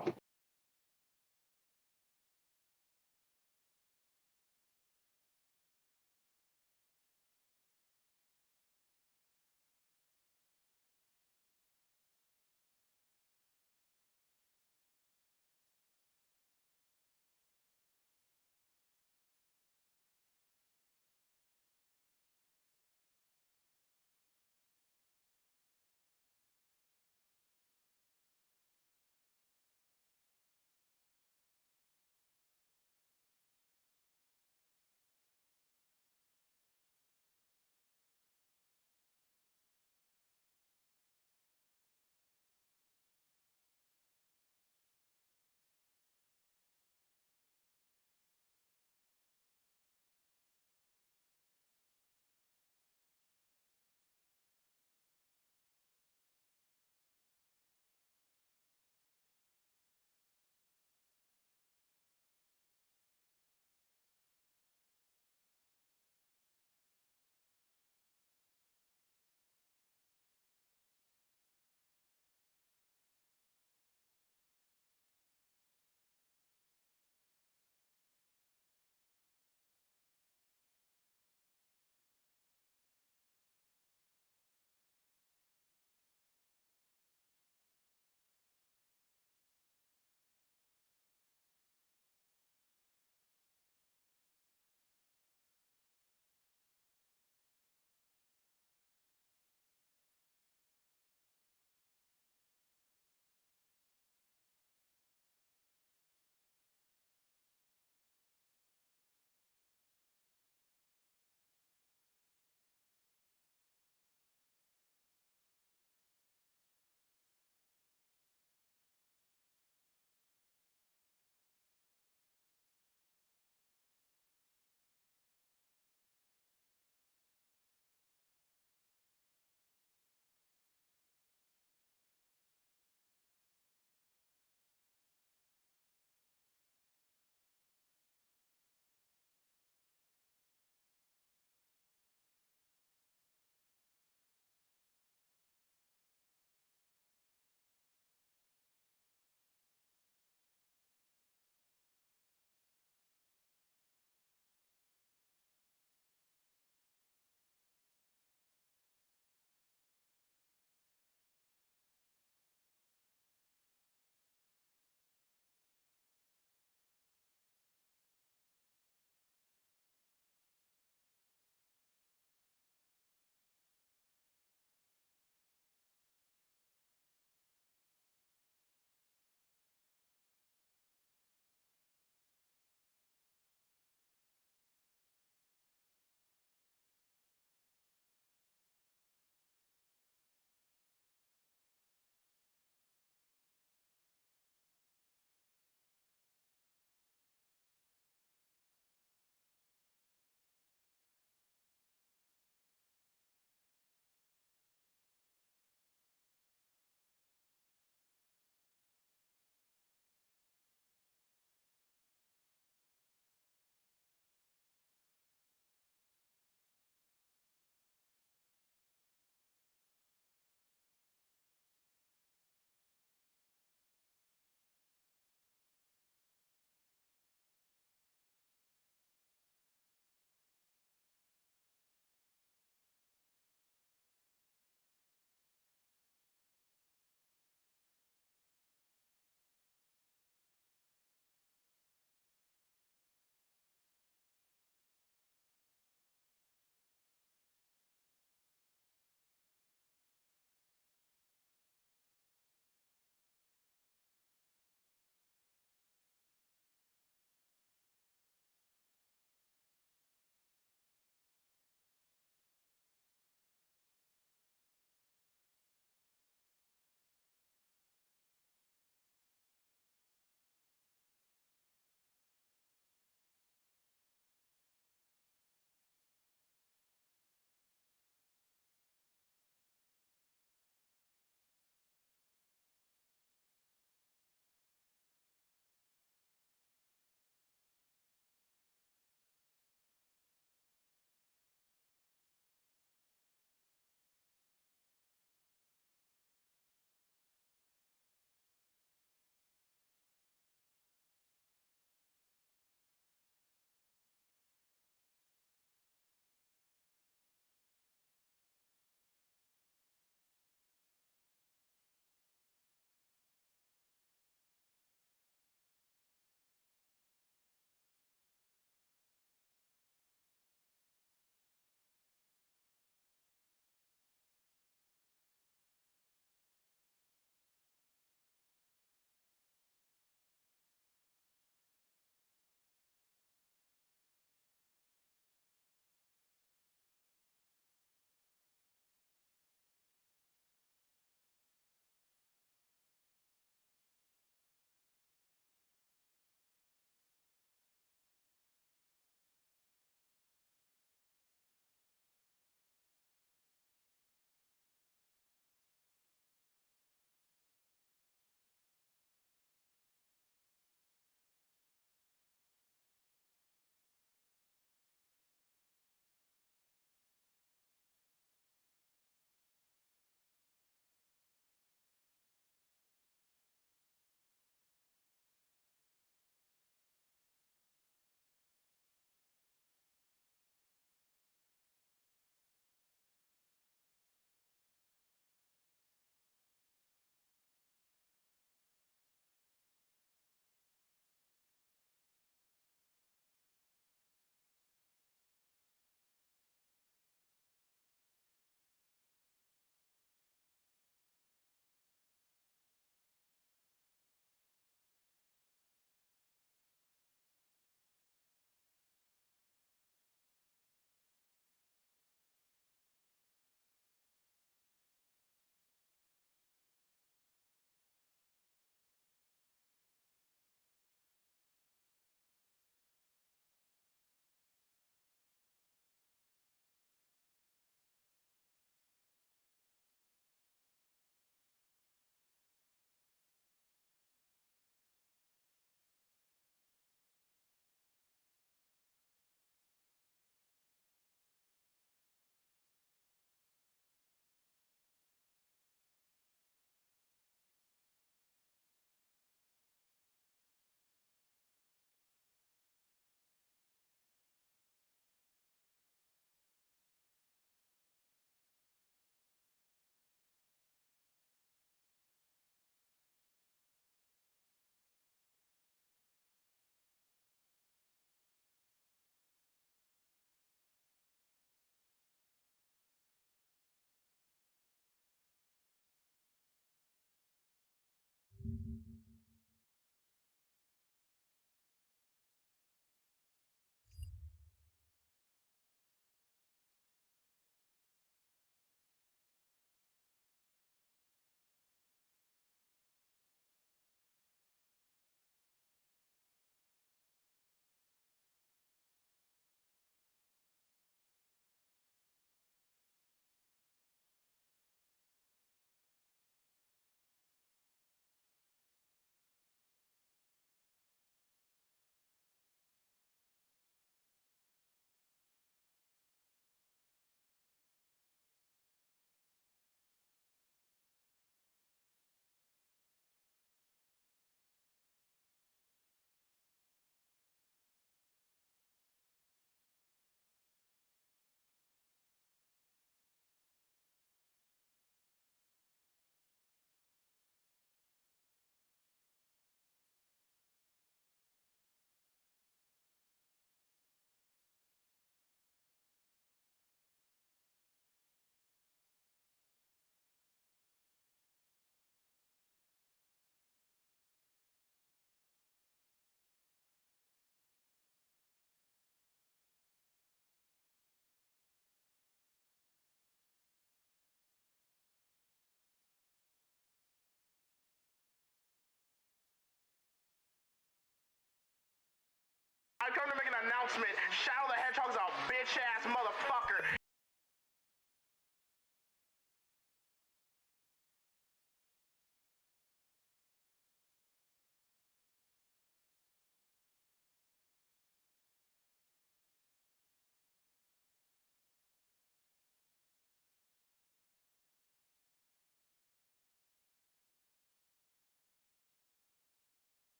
Speaker 6: I come to make an announcement. Shadow the Hedgehog's a bitch ass motherfucker.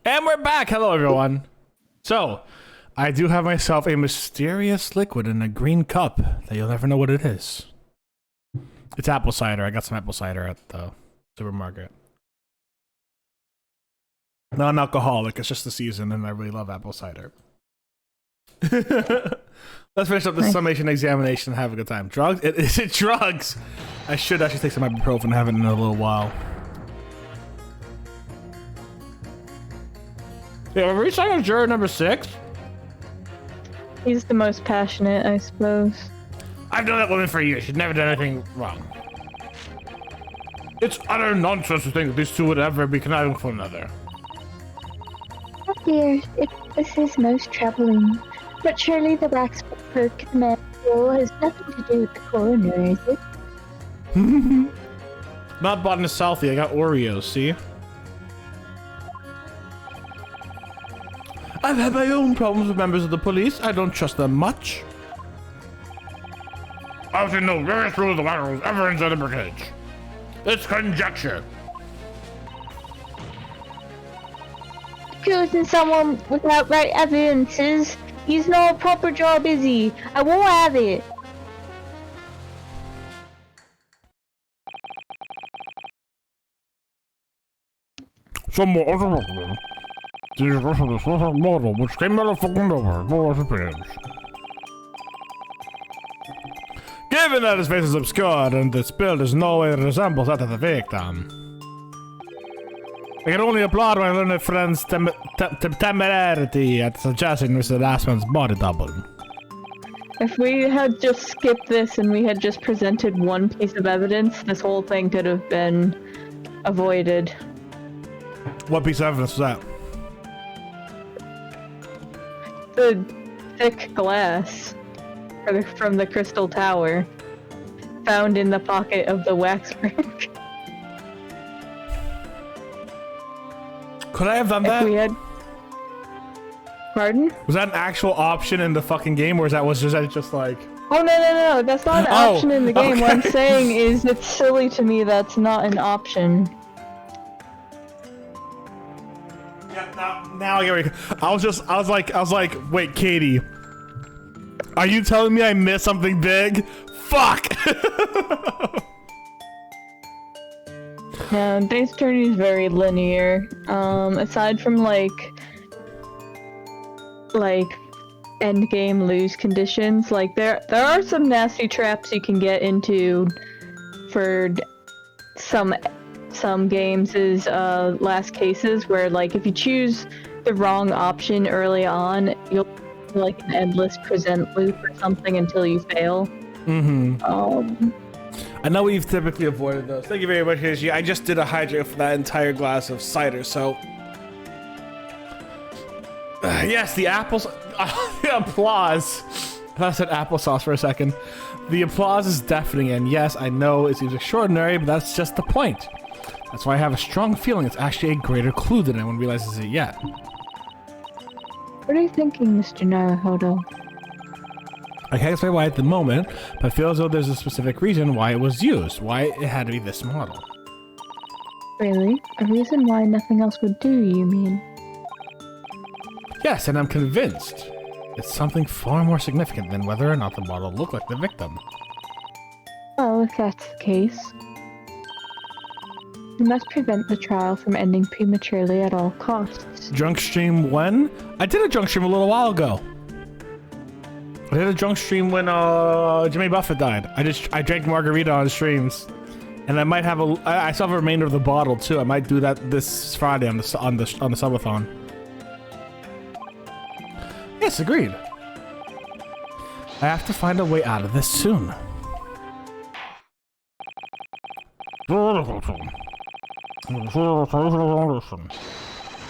Speaker 1: And we're back. Hello, everyone. So, I do have myself a mysterious liquid in a green cup that you'll never know what it is. It's apple cider. I got some apple cider at the supermarket. Non-alcoholic. It's just the season, and I really love apple cider. Let's finish up this summation examination and have a good time. Drugs? Is it drugs? I should actually take some ibuprofen and have it in a little while. Yeah, are we starting on juror number 6?
Speaker 2: He's the most passionate, I suppose.
Speaker 3: I've known that woman for years. She's never done anything wrong. It's utter nonsense to think that these two would ever be conniving for another.
Speaker 2: Oh dear, this is most troubling. But surely the wax perk manual has nothing to do with the coroner, is it?
Speaker 1: Not Botanist Southie. I got Oreos, see? I've had my own problems with members of the police. I don't trust them much.
Speaker 3: I've seen no various rules of laterals ever inside the brigade. It's conjecture.
Speaker 2: Accusing someone without right evidences. He's no proper job, is he? I won't have it.
Speaker 4: Somewhat automatically. The rest of this was a model which came out of fucking nowhere, no opinions.
Speaker 1: Given that his face is obscured and its build is no way resembles that of the victim, I can only applaud my learned friend's temerity at suggesting Mr. Lastman's body double.
Speaker 2: If we had just skipped this and we had just presented one piece of evidence, this whole thing could have been avoided.
Speaker 1: What piece of evidence was that?
Speaker 2: The thick glass from the crystal tower found in the pocket of the waxwork.
Speaker 1: Could I have done
Speaker 2: If
Speaker 1: that?
Speaker 2: we had... Pardon?
Speaker 1: Was that an actual option in the fucking game, or was that just like...
Speaker 2: Oh, no, that's not an option in the game.
Speaker 1: okay.
Speaker 2: What I'm saying is it's silly to me that's not an option.
Speaker 1: Yeah, now I get where I was like, wait, Katie, are you telling me I missed something big? Fuck!
Speaker 2: No, Days Attorney is very linear. Aside from like end game lose conditions, like there are some nasty traps you can get into for some games is last cases where like if you choose the wrong option early on, you'll like an endless present loop or something until you fail.
Speaker 1: I know we've typically avoided those. Thank you very much, Hishi. I just did a hydrate for that entire glass of cider, so... yes, the apples... the applause. I said applesauce for a second. The applause is deafening, and yes, I know it seems extraordinary, but that's just the point. That's why I have a strong feeling it's actually a greater clue than anyone realizes it yet.
Speaker 2: What are you thinking, Mr. Naruhodo?
Speaker 1: I can't explain why at the moment, but I feel as though there's a specific reason why it was used, why it had to be this model.
Speaker 2: Really? A reason why nothing else would do, you mean?
Speaker 1: Yes, and I'm convinced it's something far more significant than whether or not the model looked like the victim.
Speaker 2: Well, if that's the case, we must prevent the trial from ending prematurely at all costs.
Speaker 1: Drunk stream when? I did a drunk stream a little while ago. I did a drunk stream when Jimmy Buffett died. I drank margarita on streams, and I might have I still have a remainder of the bottle too. I might do that this Friday on the subathon. Yes, agreed. I have to find a way out of this soon.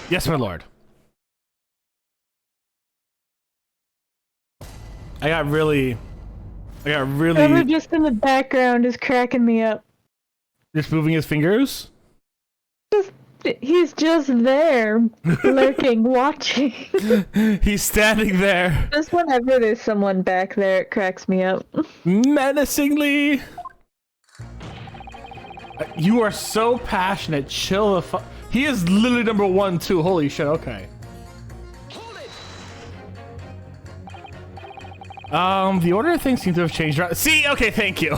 Speaker 1: Yes, my lord. I got really...
Speaker 2: Whoever just in the background is cracking me up.
Speaker 1: Just moving his fingers?
Speaker 2: He's just there, lurking, watching.
Speaker 1: He's standing there.
Speaker 2: Just whenever there's someone back there, it cracks me up.
Speaker 1: Menacingly. You are so passionate. Chill the fuck. He is literally number 1 too. Holy shit. Okay. The order of things seem to have changed. See, okay, thank you.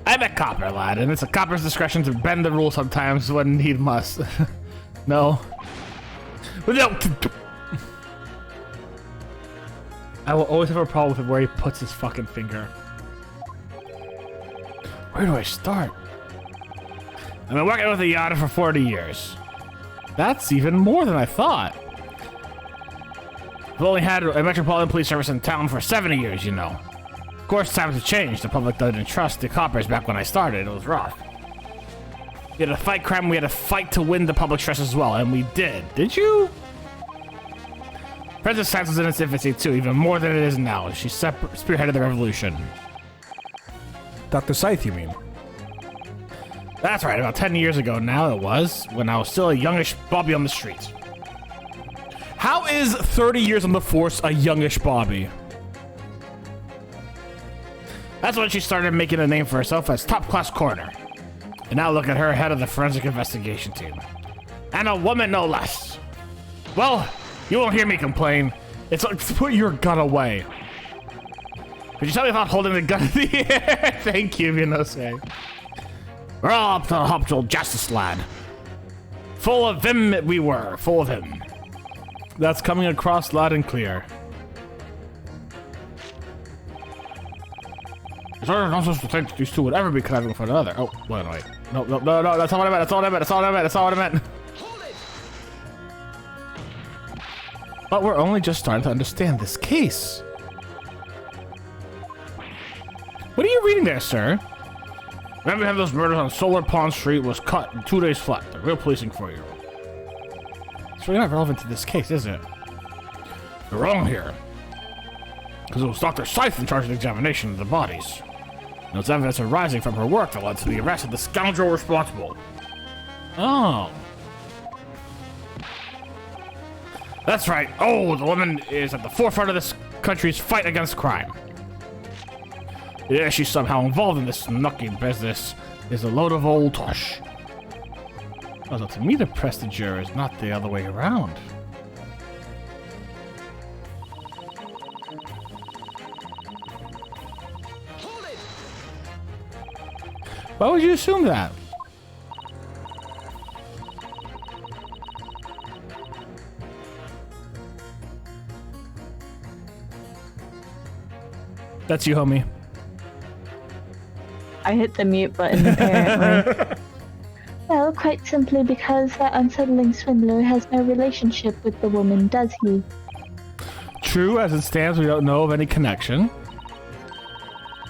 Speaker 1: I'm a copper, lad, and it's a copper's discretion to bend the rules sometimes when he must. No. No. I will always have a problem with where he puts his fucking finger. Where do I start? I've been working with the Yada for 40 years. That's even more than I thought. I've only had a Metropolitan Police Service in town for 70 years, you know. Of course, times have changed. The public didn't trust the coppers back when I started. It was rough. We had to fight crime, we had to fight to win the public trust as well, and we did. Did you? Princess Science was in its infancy too, even more than it is now. She spearheaded the revolution.
Speaker 3: Dr. Scythe, you mean?
Speaker 1: That's right, about 10 years ago now it was, when I was still a youngish Bobby on the streets. How is 30 years on the force a youngish Bobby? That's when she started making a name for herself as top-class coroner. And now look at her, head of the forensic investigation team. And a woman, no less. Well, you won't hear me complain. It's like, put your gun away. Could you tell me about holding the gun in the air? Thank you, Minose. We're all up to the Hopjol justice, lad. Full of him we were, full of him.
Speaker 3: That's coming across loud and clear.
Speaker 1: Sir, not supposed to think these two would ever be conniving with one another. Oh, wait. No, that's not what I meant, that's not what I meant, that's not what I meant, that's not what I meant.
Speaker 3: But we're only just starting to understand this case.
Speaker 1: What are you reading there, sir? Remember how those murders on Solar Pond Street was cut in 2 days flat. The real policing for you.
Speaker 3: It's really not relevant to this case, is it?
Speaker 1: You're wrong here. Because it was Dr. Scythe in charge of the examination of the bodies. And it's evidence arising from her work that led to the arrest of the scoundrel responsible.
Speaker 3: Oh.
Speaker 1: That's right. Oh, the woman is at the forefront of this country's fight against crime. Yeah, she's somehow involved in this snucky business. Is a load of old tosh.
Speaker 3: Although to me, the press the jurors, not the other way around.
Speaker 1: Why would you assume that?
Speaker 3: That's you, homie.
Speaker 2: I hit the mute button, apparently. Well, quite simply because that unsettling swindler has no relationship with the woman, does he?
Speaker 3: True, as it stands, we don't know of any connection.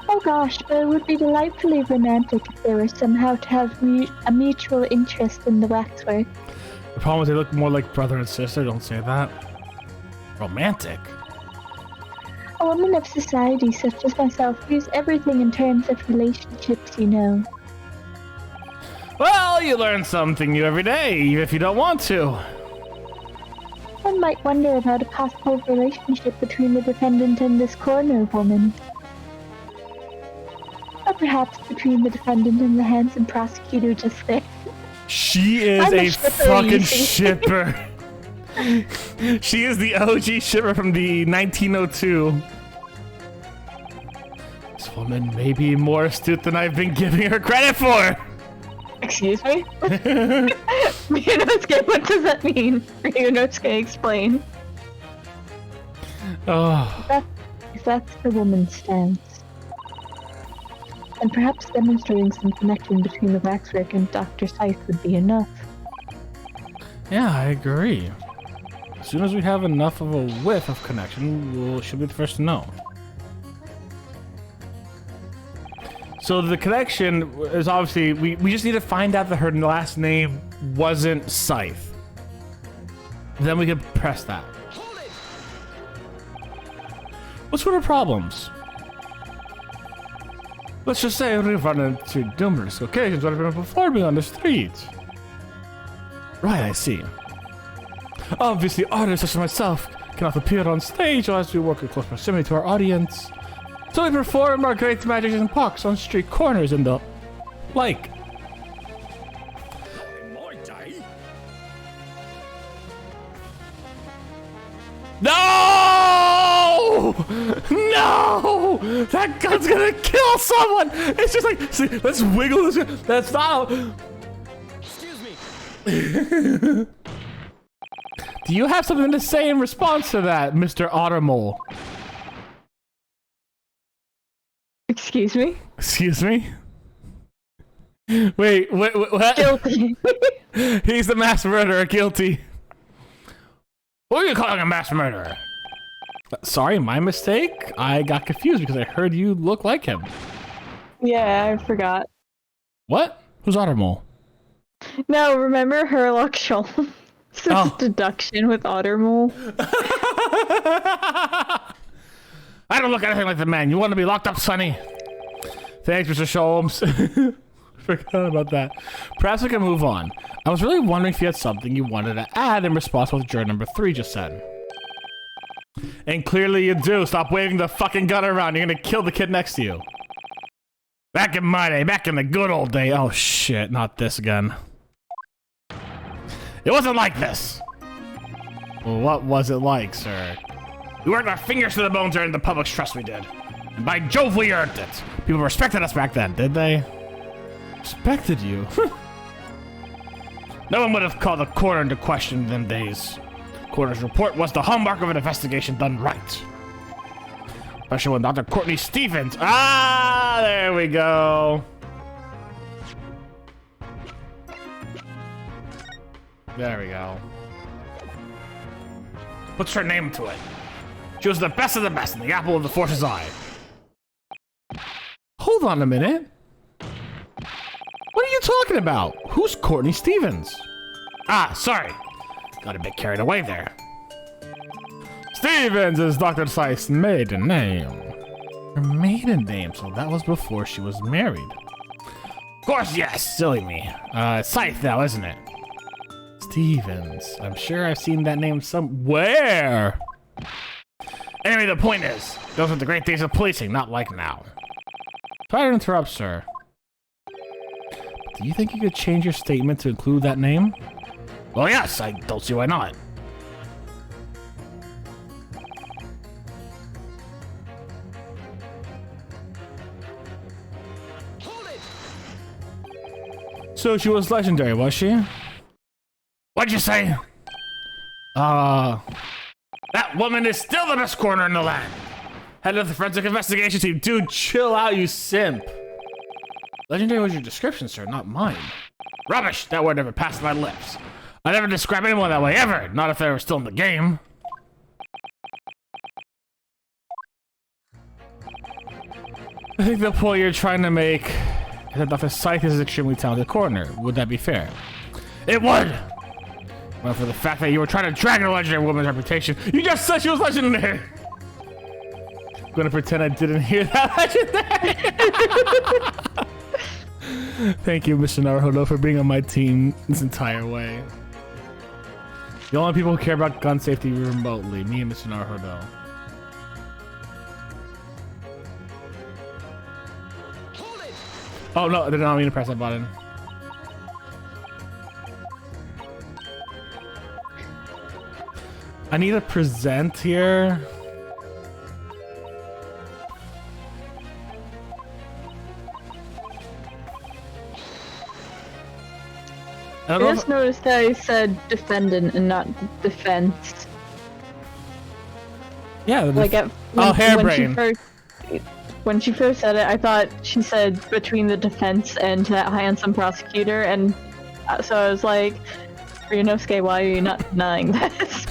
Speaker 2: Oh gosh, but it would be delightfully romantic if they were somehow to have a mutual interest in the waxwork.
Speaker 3: The problem is they look more like brother and sister, don't say that. Romantic?
Speaker 2: A woman of society such as myself views everything in terms of relationships, you know.
Speaker 1: Well, you learn something new every day, even if you don't want to.
Speaker 2: One might wonder about a possible relationship between the defendant and this coroner woman. Or perhaps between the defendant and the handsome prosecutor just there.
Speaker 1: She is
Speaker 2: I'm a
Speaker 1: a
Speaker 2: shipper,
Speaker 1: fucking
Speaker 2: you see.
Speaker 1: shipper. She is the OG shipper from the 1902. This woman may be more astute than I've been giving her credit for.
Speaker 2: Excuse me? Ryunosuke, what does that mean? Ryunosuke, explain.
Speaker 1: Oh,
Speaker 2: If that's the woman's stance. And perhaps demonstrating some connection between the waxwork and Dr. Scythe would be enough.
Speaker 3: Yeah, I agree. As soon as we have enough of a whiff of connection, she'll be the first to know.
Speaker 1: so the connection is obviously we just need to find out that her last name wasn't Scythe. Then we could press that.
Speaker 3: What sort of problems?
Speaker 1: Let's just say we've run into numerous occasions when I've been performing on the streets.
Speaker 3: Right, I see.
Speaker 1: Obviously, artists such as myself cannot appear on stage unless we work in close proximity to our audience. So we perform our great magics and pucks on street corners and the like. No! No! That gun's gonna kill someone! It's just like, see, let's wiggle this. That's not.
Speaker 5: Excuse me.
Speaker 1: Do you have something to say in response to that, Mr. Ottermole?
Speaker 2: Excuse me?
Speaker 1: Excuse me? Wait, what?
Speaker 2: Guilty.
Speaker 1: He's the mass murderer, guilty. Who are you calling a mass murderer? Sorry, my mistake. I got confused because I heard you look like him.
Speaker 2: Yeah, I forgot.
Speaker 1: What? Who's Ottermole?
Speaker 2: No, remember Herlock Sholmes? It's a
Speaker 1: Oh.
Speaker 2: deduction with Ottermole.
Speaker 1: I don't look anything like the man. You want to be locked up, Sonny? Thanks, Mr. Sholmes. Forgot about that. Perhaps we can move on. I was really wondering if you had something you wanted to add in response to what juror number 3 just said. And clearly you do. Stop waving the fucking gun around. You're gonna kill the kid next to you. Back in my day, back in the good old day. Oh shit, not this again. It wasn't like this. Well, what was it like, sir? We worked our fingers to the bone to earn the public's trust, we did. And by Jove, we earned it. People respected us back then, did they? Respected you? No one would have called the coroner into question in them days. Coroner's report was the hallmark of an investigation done right. Especially when Dr. Courtney Stevens. Ah, there we go. There we go. Puts her name to it. She was the best of the best in the apple of the force's eye. Hold on a minute. What are you talking about? Who's Courtney Stevens? Ah, sorry. Got a bit carried away there. Stevens is Dr. Scythe's maiden name. Her maiden name, so that was before she was married. Of course, yes, silly me. Scythe now, isn't it? Stevens. I'm sure I've seen that name somewhere. Anyway, the point is, those were the great days of policing, not like now. Sorry to interrupt, sir. Do you think you could change your statement to include that name? Well, yes, I don't see why not.
Speaker 5: Hold it.
Speaker 1: So she was legendary, was she? What'd you say? That woman is still the best coroner in the land. Head of the forensic investigation team. Dude, chill out, you simp. Legendary was your description, sir, not mine. Rubbish! That word never passed my lips. I never describe anyone that way, ever. Not if they were still in the game. I think the point you're trying to make is that Dr. Scythe is an extremely talented coroner. Would that be fair? It would! Well, for the fact that you were trying to drag a legendary woman's reputation, you just said she was legendary! I'm gonna pretend I didn't hear that legendary! Thank you, Mr. Naruhodo, for being on my team this entire way. The only people who care about gun safety remotely, me and Mr. Naruhodo.
Speaker 5: Hold it.
Speaker 1: Oh no, I did not mean to press that button. I need to present here. I
Speaker 2: I
Speaker 1: don't know
Speaker 2: just noticed that I said defendant and not defense.
Speaker 1: yeah,
Speaker 2: Like at
Speaker 1: hairbrain.
Speaker 2: when she first said it, I thought she said between the defense and that handsome prosecutor, and so I was like, Ryunosuke, why are you not denying this?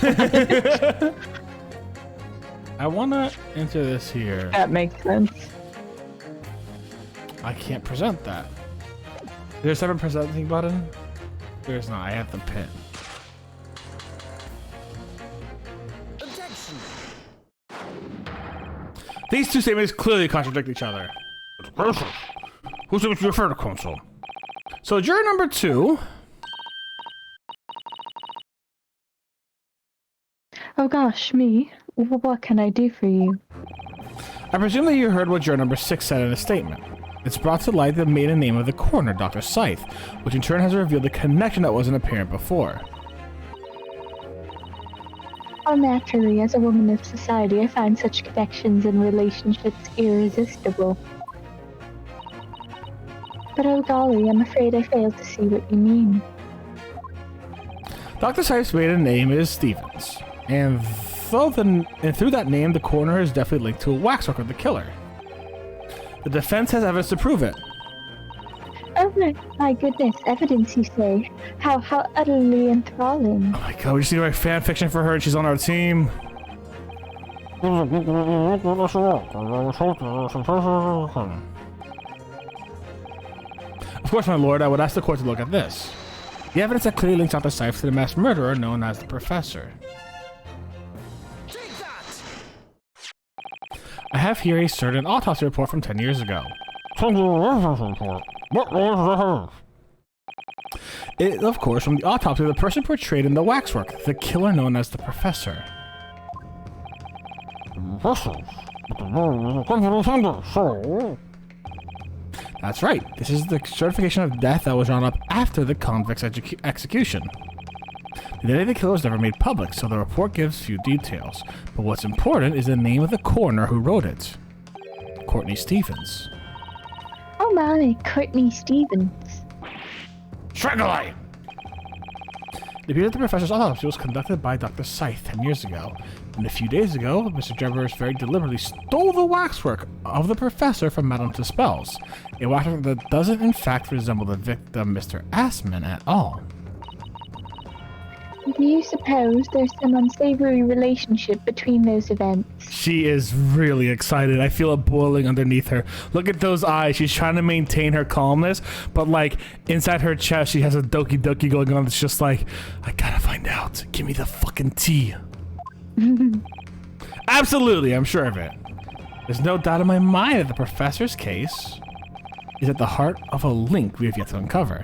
Speaker 1: I wanna enter this here.
Speaker 2: That makes sense.
Speaker 1: I can't present that. There's a presenting button? There's not. I have the pin.
Speaker 5: Objection.
Speaker 1: These two statements clearly contradict each other.
Speaker 4: Who's going to refer to counsel?
Speaker 1: So juror number 2.
Speaker 2: Oh gosh, me? What can I do for you?
Speaker 1: I presume that you heard what juror number 6 said in a statement. It's brought to light the maiden name of the coroner, Dr. Scythe, which in turn has revealed the connection that wasn't apparent before.
Speaker 2: Well, naturally, as a woman of society, I find such connections and relationships irresistible. But oh golly, I'm afraid I failed to see what you mean.
Speaker 3: Dr. Sife's maiden name is Stevens, and through that name, the coroner is definitely linked to a waxwork of the killer. The defense has evidence to prove it.
Speaker 2: Oh my goodness, evidence you say? How utterly enthralling.
Speaker 3: Oh my god, we just need to write fan fiction for her and she's on our team. Of course, my lord, I would ask the court to look at this. The evidence that clearly links Dr. Sife to the mass murderer known as the Professor. I have here a certain autopsy report from 10 years ago. Of course, from the autopsy of the person portrayed in the waxwork, the killer known as the Professor. That's right, this is the certification of death that was drawn up after the convict's execution. The identity of the killer was never made public, so the report gives few details. But what's important is the name of the coroner who wrote it. Courtney Stevens.
Speaker 2: Oh my, Courtney Stevens.
Speaker 3: Strangleite! It appears that the professor's autopsy was conducted by Dr. Scythe 10 years ago, and a few days ago, Mr. Drebber very deliberately stole the waxwork of the professor from Madame Tuspel's, a waxwork that doesn't in fact resemble the victim, Mr. Assman, at all.
Speaker 2: Do you suppose there's some unsavory relationship between those events?
Speaker 3: She is really excited. I feel it boiling underneath her. Look at those eyes. She's trying to maintain her calmness, but like inside her chest, she has a doki doki going on. It's just like, I gotta find out. Give me the fucking tea. Absolutely, I'm sure of it. There's no doubt in my mind that the professor's case is at the heart of a link we have yet to uncover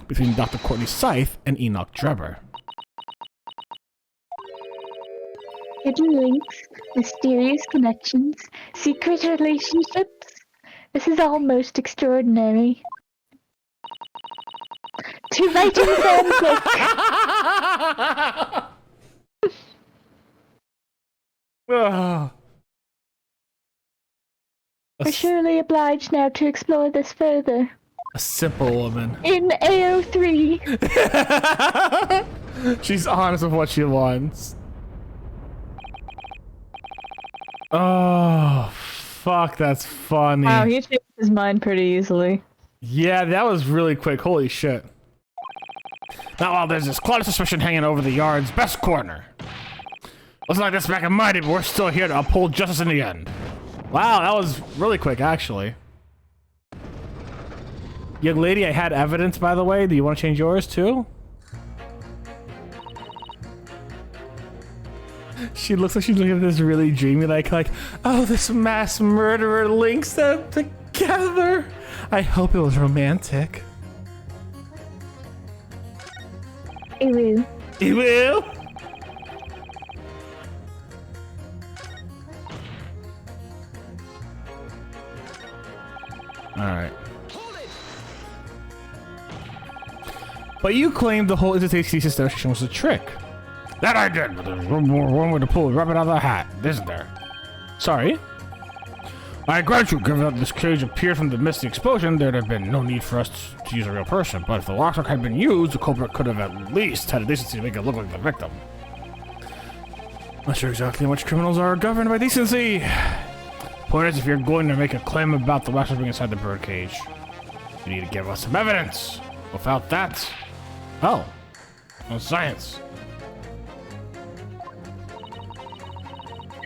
Speaker 3: between Dr. Courtney Scythe and Enoch Drebber.
Speaker 2: Hidden links, mysterious connections, secret relationships. This is all most extraordinary. To write in fanfic! We're surely obliged now to explore this further.
Speaker 3: A simple woman.
Speaker 2: In AO3!
Speaker 3: She's honest with what she wants. Oh, fuck, that's funny.
Speaker 2: Wow, he changed his mind pretty easily.
Speaker 3: Yeah, that was really quick. Holy shit. Now, while there's this cloud of suspicion hanging over the yard's best corner. Looks like this back and mighty, but we're still here to uphold justice in the end. Wow, that was really quick, actually. Young lady, I had evidence, by the way. Do you want to change yours, too? She looks like she's looking at this really dreamy, like, oh, this mass murderer links them together. I hope it was romantic.
Speaker 2: It will.
Speaker 3: It will? Alright. But you claimed the whole interface thesis demonstration was a trick. That I did, but there's one way to pull a rabbit out of the hat, isn't there? Sorry? I grant you, given that this cage appeared from the misty explosion, there'd have been no need for us to use a real person. But if the lockstock had been used, the culprit could have at least had a decency to make it look like the victim. Not sure exactly how much criminals are governed by decency. Point is, if you're going to make a claim about the waxwork being inside the birdcage, you need to give us some evidence. Without that, oh, no science.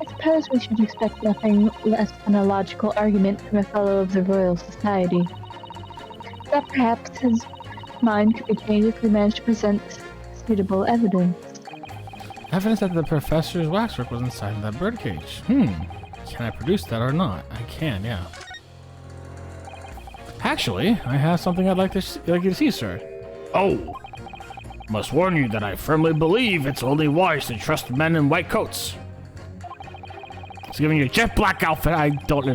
Speaker 2: I suppose we should expect nothing less than a logical argument from a fellow of the Royal Society. That perhaps his mind could be changed if we managed to present suitable evidence.
Speaker 3: Evidence that the professor's waxwork was inside that birdcage. Can I produce that or not? I can, yeah. Actually, I have something I'd like you to see, sir. Oh! Must warn you that I firmly believe it's only wise to trust men in white coats. It's giving you a jet black outfit. I don't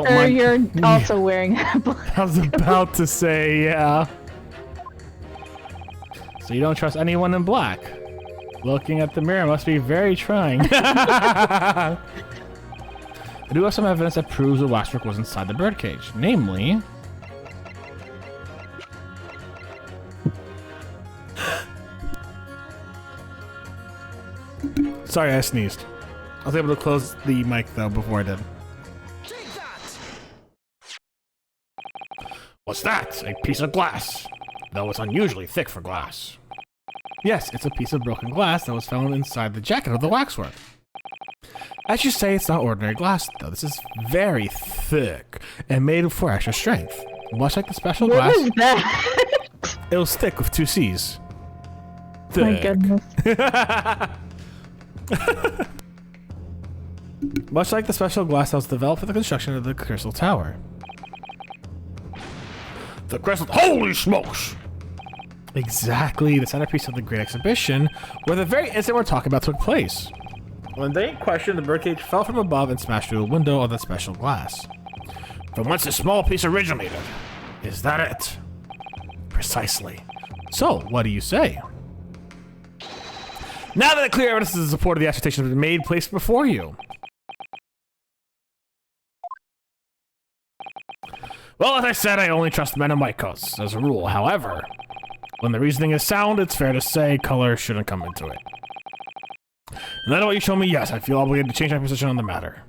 Speaker 3: mind.
Speaker 2: You're also wearing a black.
Speaker 3: I was about to say, yeah. So you don't trust anyone in black?
Speaker 1: Looking at the mirror must be very trying. I do have some evidence that proves the waxwork was inside the birdcage. Namely... Sorry, I sneezed. I was able to close the mic, though, before I did.
Speaker 5: Take that!
Speaker 3: What's that? A piece of glass. Though it's unusually thick for glass.
Speaker 1: Yes, it's a piece of broken glass that was found inside the jacket of the waxwork. As you say, it's not ordinary glass, though. This is very thick and made for extra strength. Much like the special
Speaker 2: What
Speaker 1: glass,
Speaker 2: was that?
Speaker 1: it'll stick with 2 C's.
Speaker 2: My
Speaker 1: Thick.
Speaker 2: goodness.
Speaker 1: Much like the special glass that was developed for the construction of the Crystal Tower.
Speaker 3: The crystal. Holy smokes!
Speaker 1: Exactly, the centerpiece of the Great Exhibition, where the very incident we're talking about took place. When they questioned, the birdcage fell from above and smashed through a window of the special glass.
Speaker 3: From whence this small piece originated. Is that it?
Speaker 1: Precisely. So, what do you say? Now that the clear evidence in support of the assertion has been made, placed before you.
Speaker 3: Well, as I said, I only trust men in white coats, as a rule. However,
Speaker 1: When the reasoning is sound, it's fair to say color shouldn't come into it.
Speaker 3: and then what you show me, yes, I feel obligated to change my position on the matter.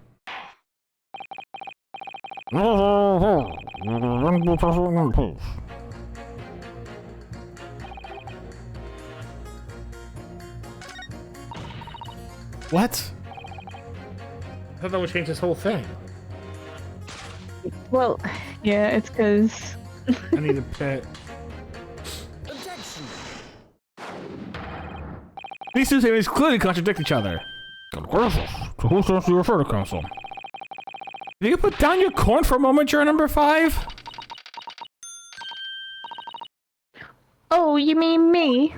Speaker 1: What? I thought that would change this whole thing.
Speaker 2: Well, yeah, it's because
Speaker 1: I need a pit.
Speaker 5: Objection!
Speaker 1: These two statements clearly contradict each other.
Speaker 4: To whose sense do you refer to, Council?
Speaker 1: Will you put down your corn for a moment, juror number 5?
Speaker 2: Oh, you mean me?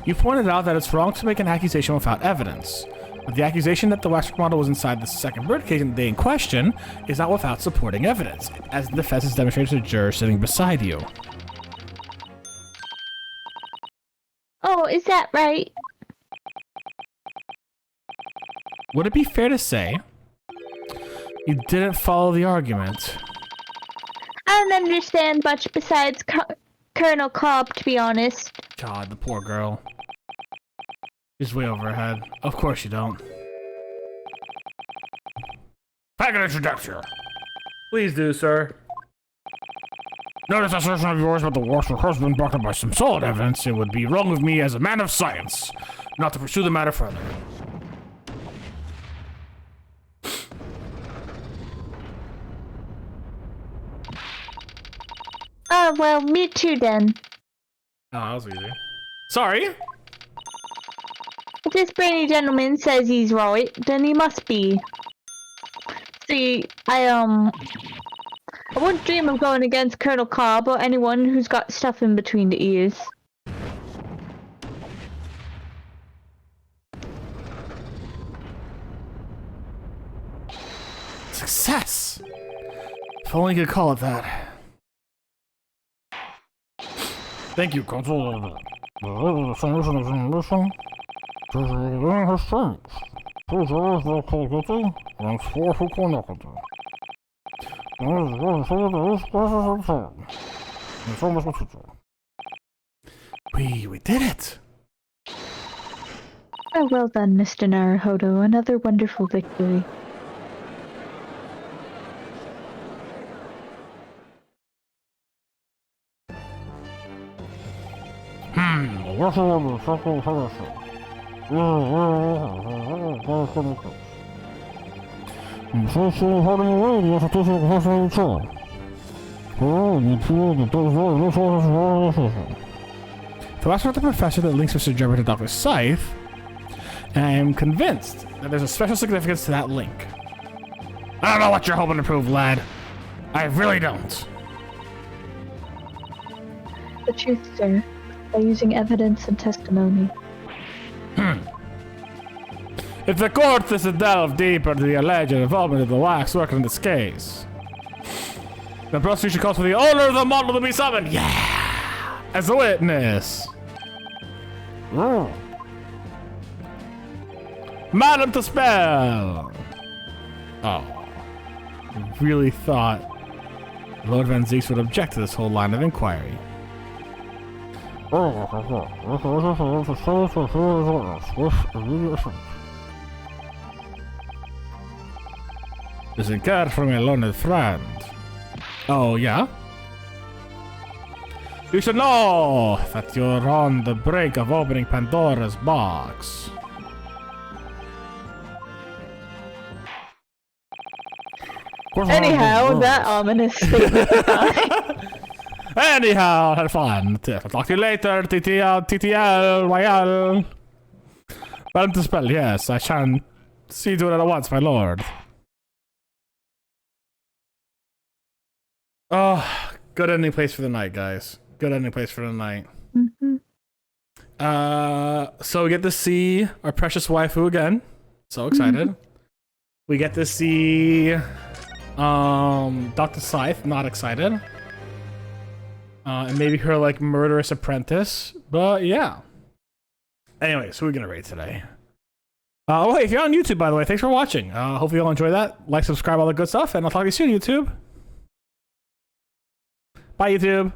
Speaker 1: You pointed out that it's wrong to make an accusation without evidence. But the accusation that the waxwork model was inside the second birdcage in the day in question is not without supporting evidence, as the defense has demonstrated to the juror sitting beside you.
Speaker 2: Oh, is that right?
Speaker 1: Would it be fair to say you didn't follow the argument?
Speaker 2: I don't understand much besides Colonel Cobb, to be honest.
Speaker 1: God, the poor girl. She's way over her head. Of course you don't.
Speaker 3: Pack an introduction.
Speaker 1: Please do, sir.
Speaker 3: Notice assertion of yours about the waxwork has been backed up by some solid evidence. It would be wrong of me as a man of science not to pursue the matter further.
Speaker 2: Oh, well, me too then.
Speaker 1: Oh, that was easy. Sorry?
Speaker 2: If this brainy gentleman says he's right, then he must be. See, I wouldn't dream of going against Colonel Cobb or anyone who's got stuff in between the ears.
Speaker 1: Success! If only you could call it that.
Speaker 3: Thank you, Council.
Speaker 4: The submission is in mission. Within his strength. Two jurors will call guilty, and 4 who call not guilty. And it is going to say that these classes are absurd. And so must the teacher.
Speaker 1: We did it!
Speaker 2: Oh, well done, Mr. Naruhodo. Another wonderful victory.
Speaker 4: The lesson of the second solution. And so still holding away the assertion of the person of the trial. Well, you feel that there is no source of violation.
Speaker 1: So as for the professor that links Mr. Jebber to Dr. Scythe, and I am convinced that there's a special significance to that link.
Speaker 3: I don't know what you're hoping to prove, lad. I really don't.
Speaker 2: The truth, sir, by using evidence and testimony.
Speaker 1: If the court is to delve deeper into the alleged involvement of the waxwork in this case, the prosecution calls for the owner of the model to be summoned. Yeah! As a witness.
Speaker 4: Yeah.
Speaker 1: Madam to spell! Oh. I really thought Lord Van Zeeks would object to this whole line of inquiry. Listen care from a learned friend. Oh, yeah? You should know that you're on the brink of opening Pandora's box.
Speaker 2: Anyhow, that ominous statement aside.
Speaker 1: Anyhow, have fun. Talk to you later, TTL, YL. Welcome to spell, yes, I shan't see you do it at once, my lord. Oh, good ending place for the night, guys. Good ending place for the night. So we get to see our precious waifu again. So excited. We get to see Dr. Scythe, not excited. And maybe her like murderous apprentice. But yeah. Anyway, so we're gonna rate today. Oh, hey, if you're on YouTube, by the way, thanks for watching. Hopefully you all enjoy that. Like, subscribe, all the good stuff, and I'll talk to you soon, YouTube. Bye, YouTube.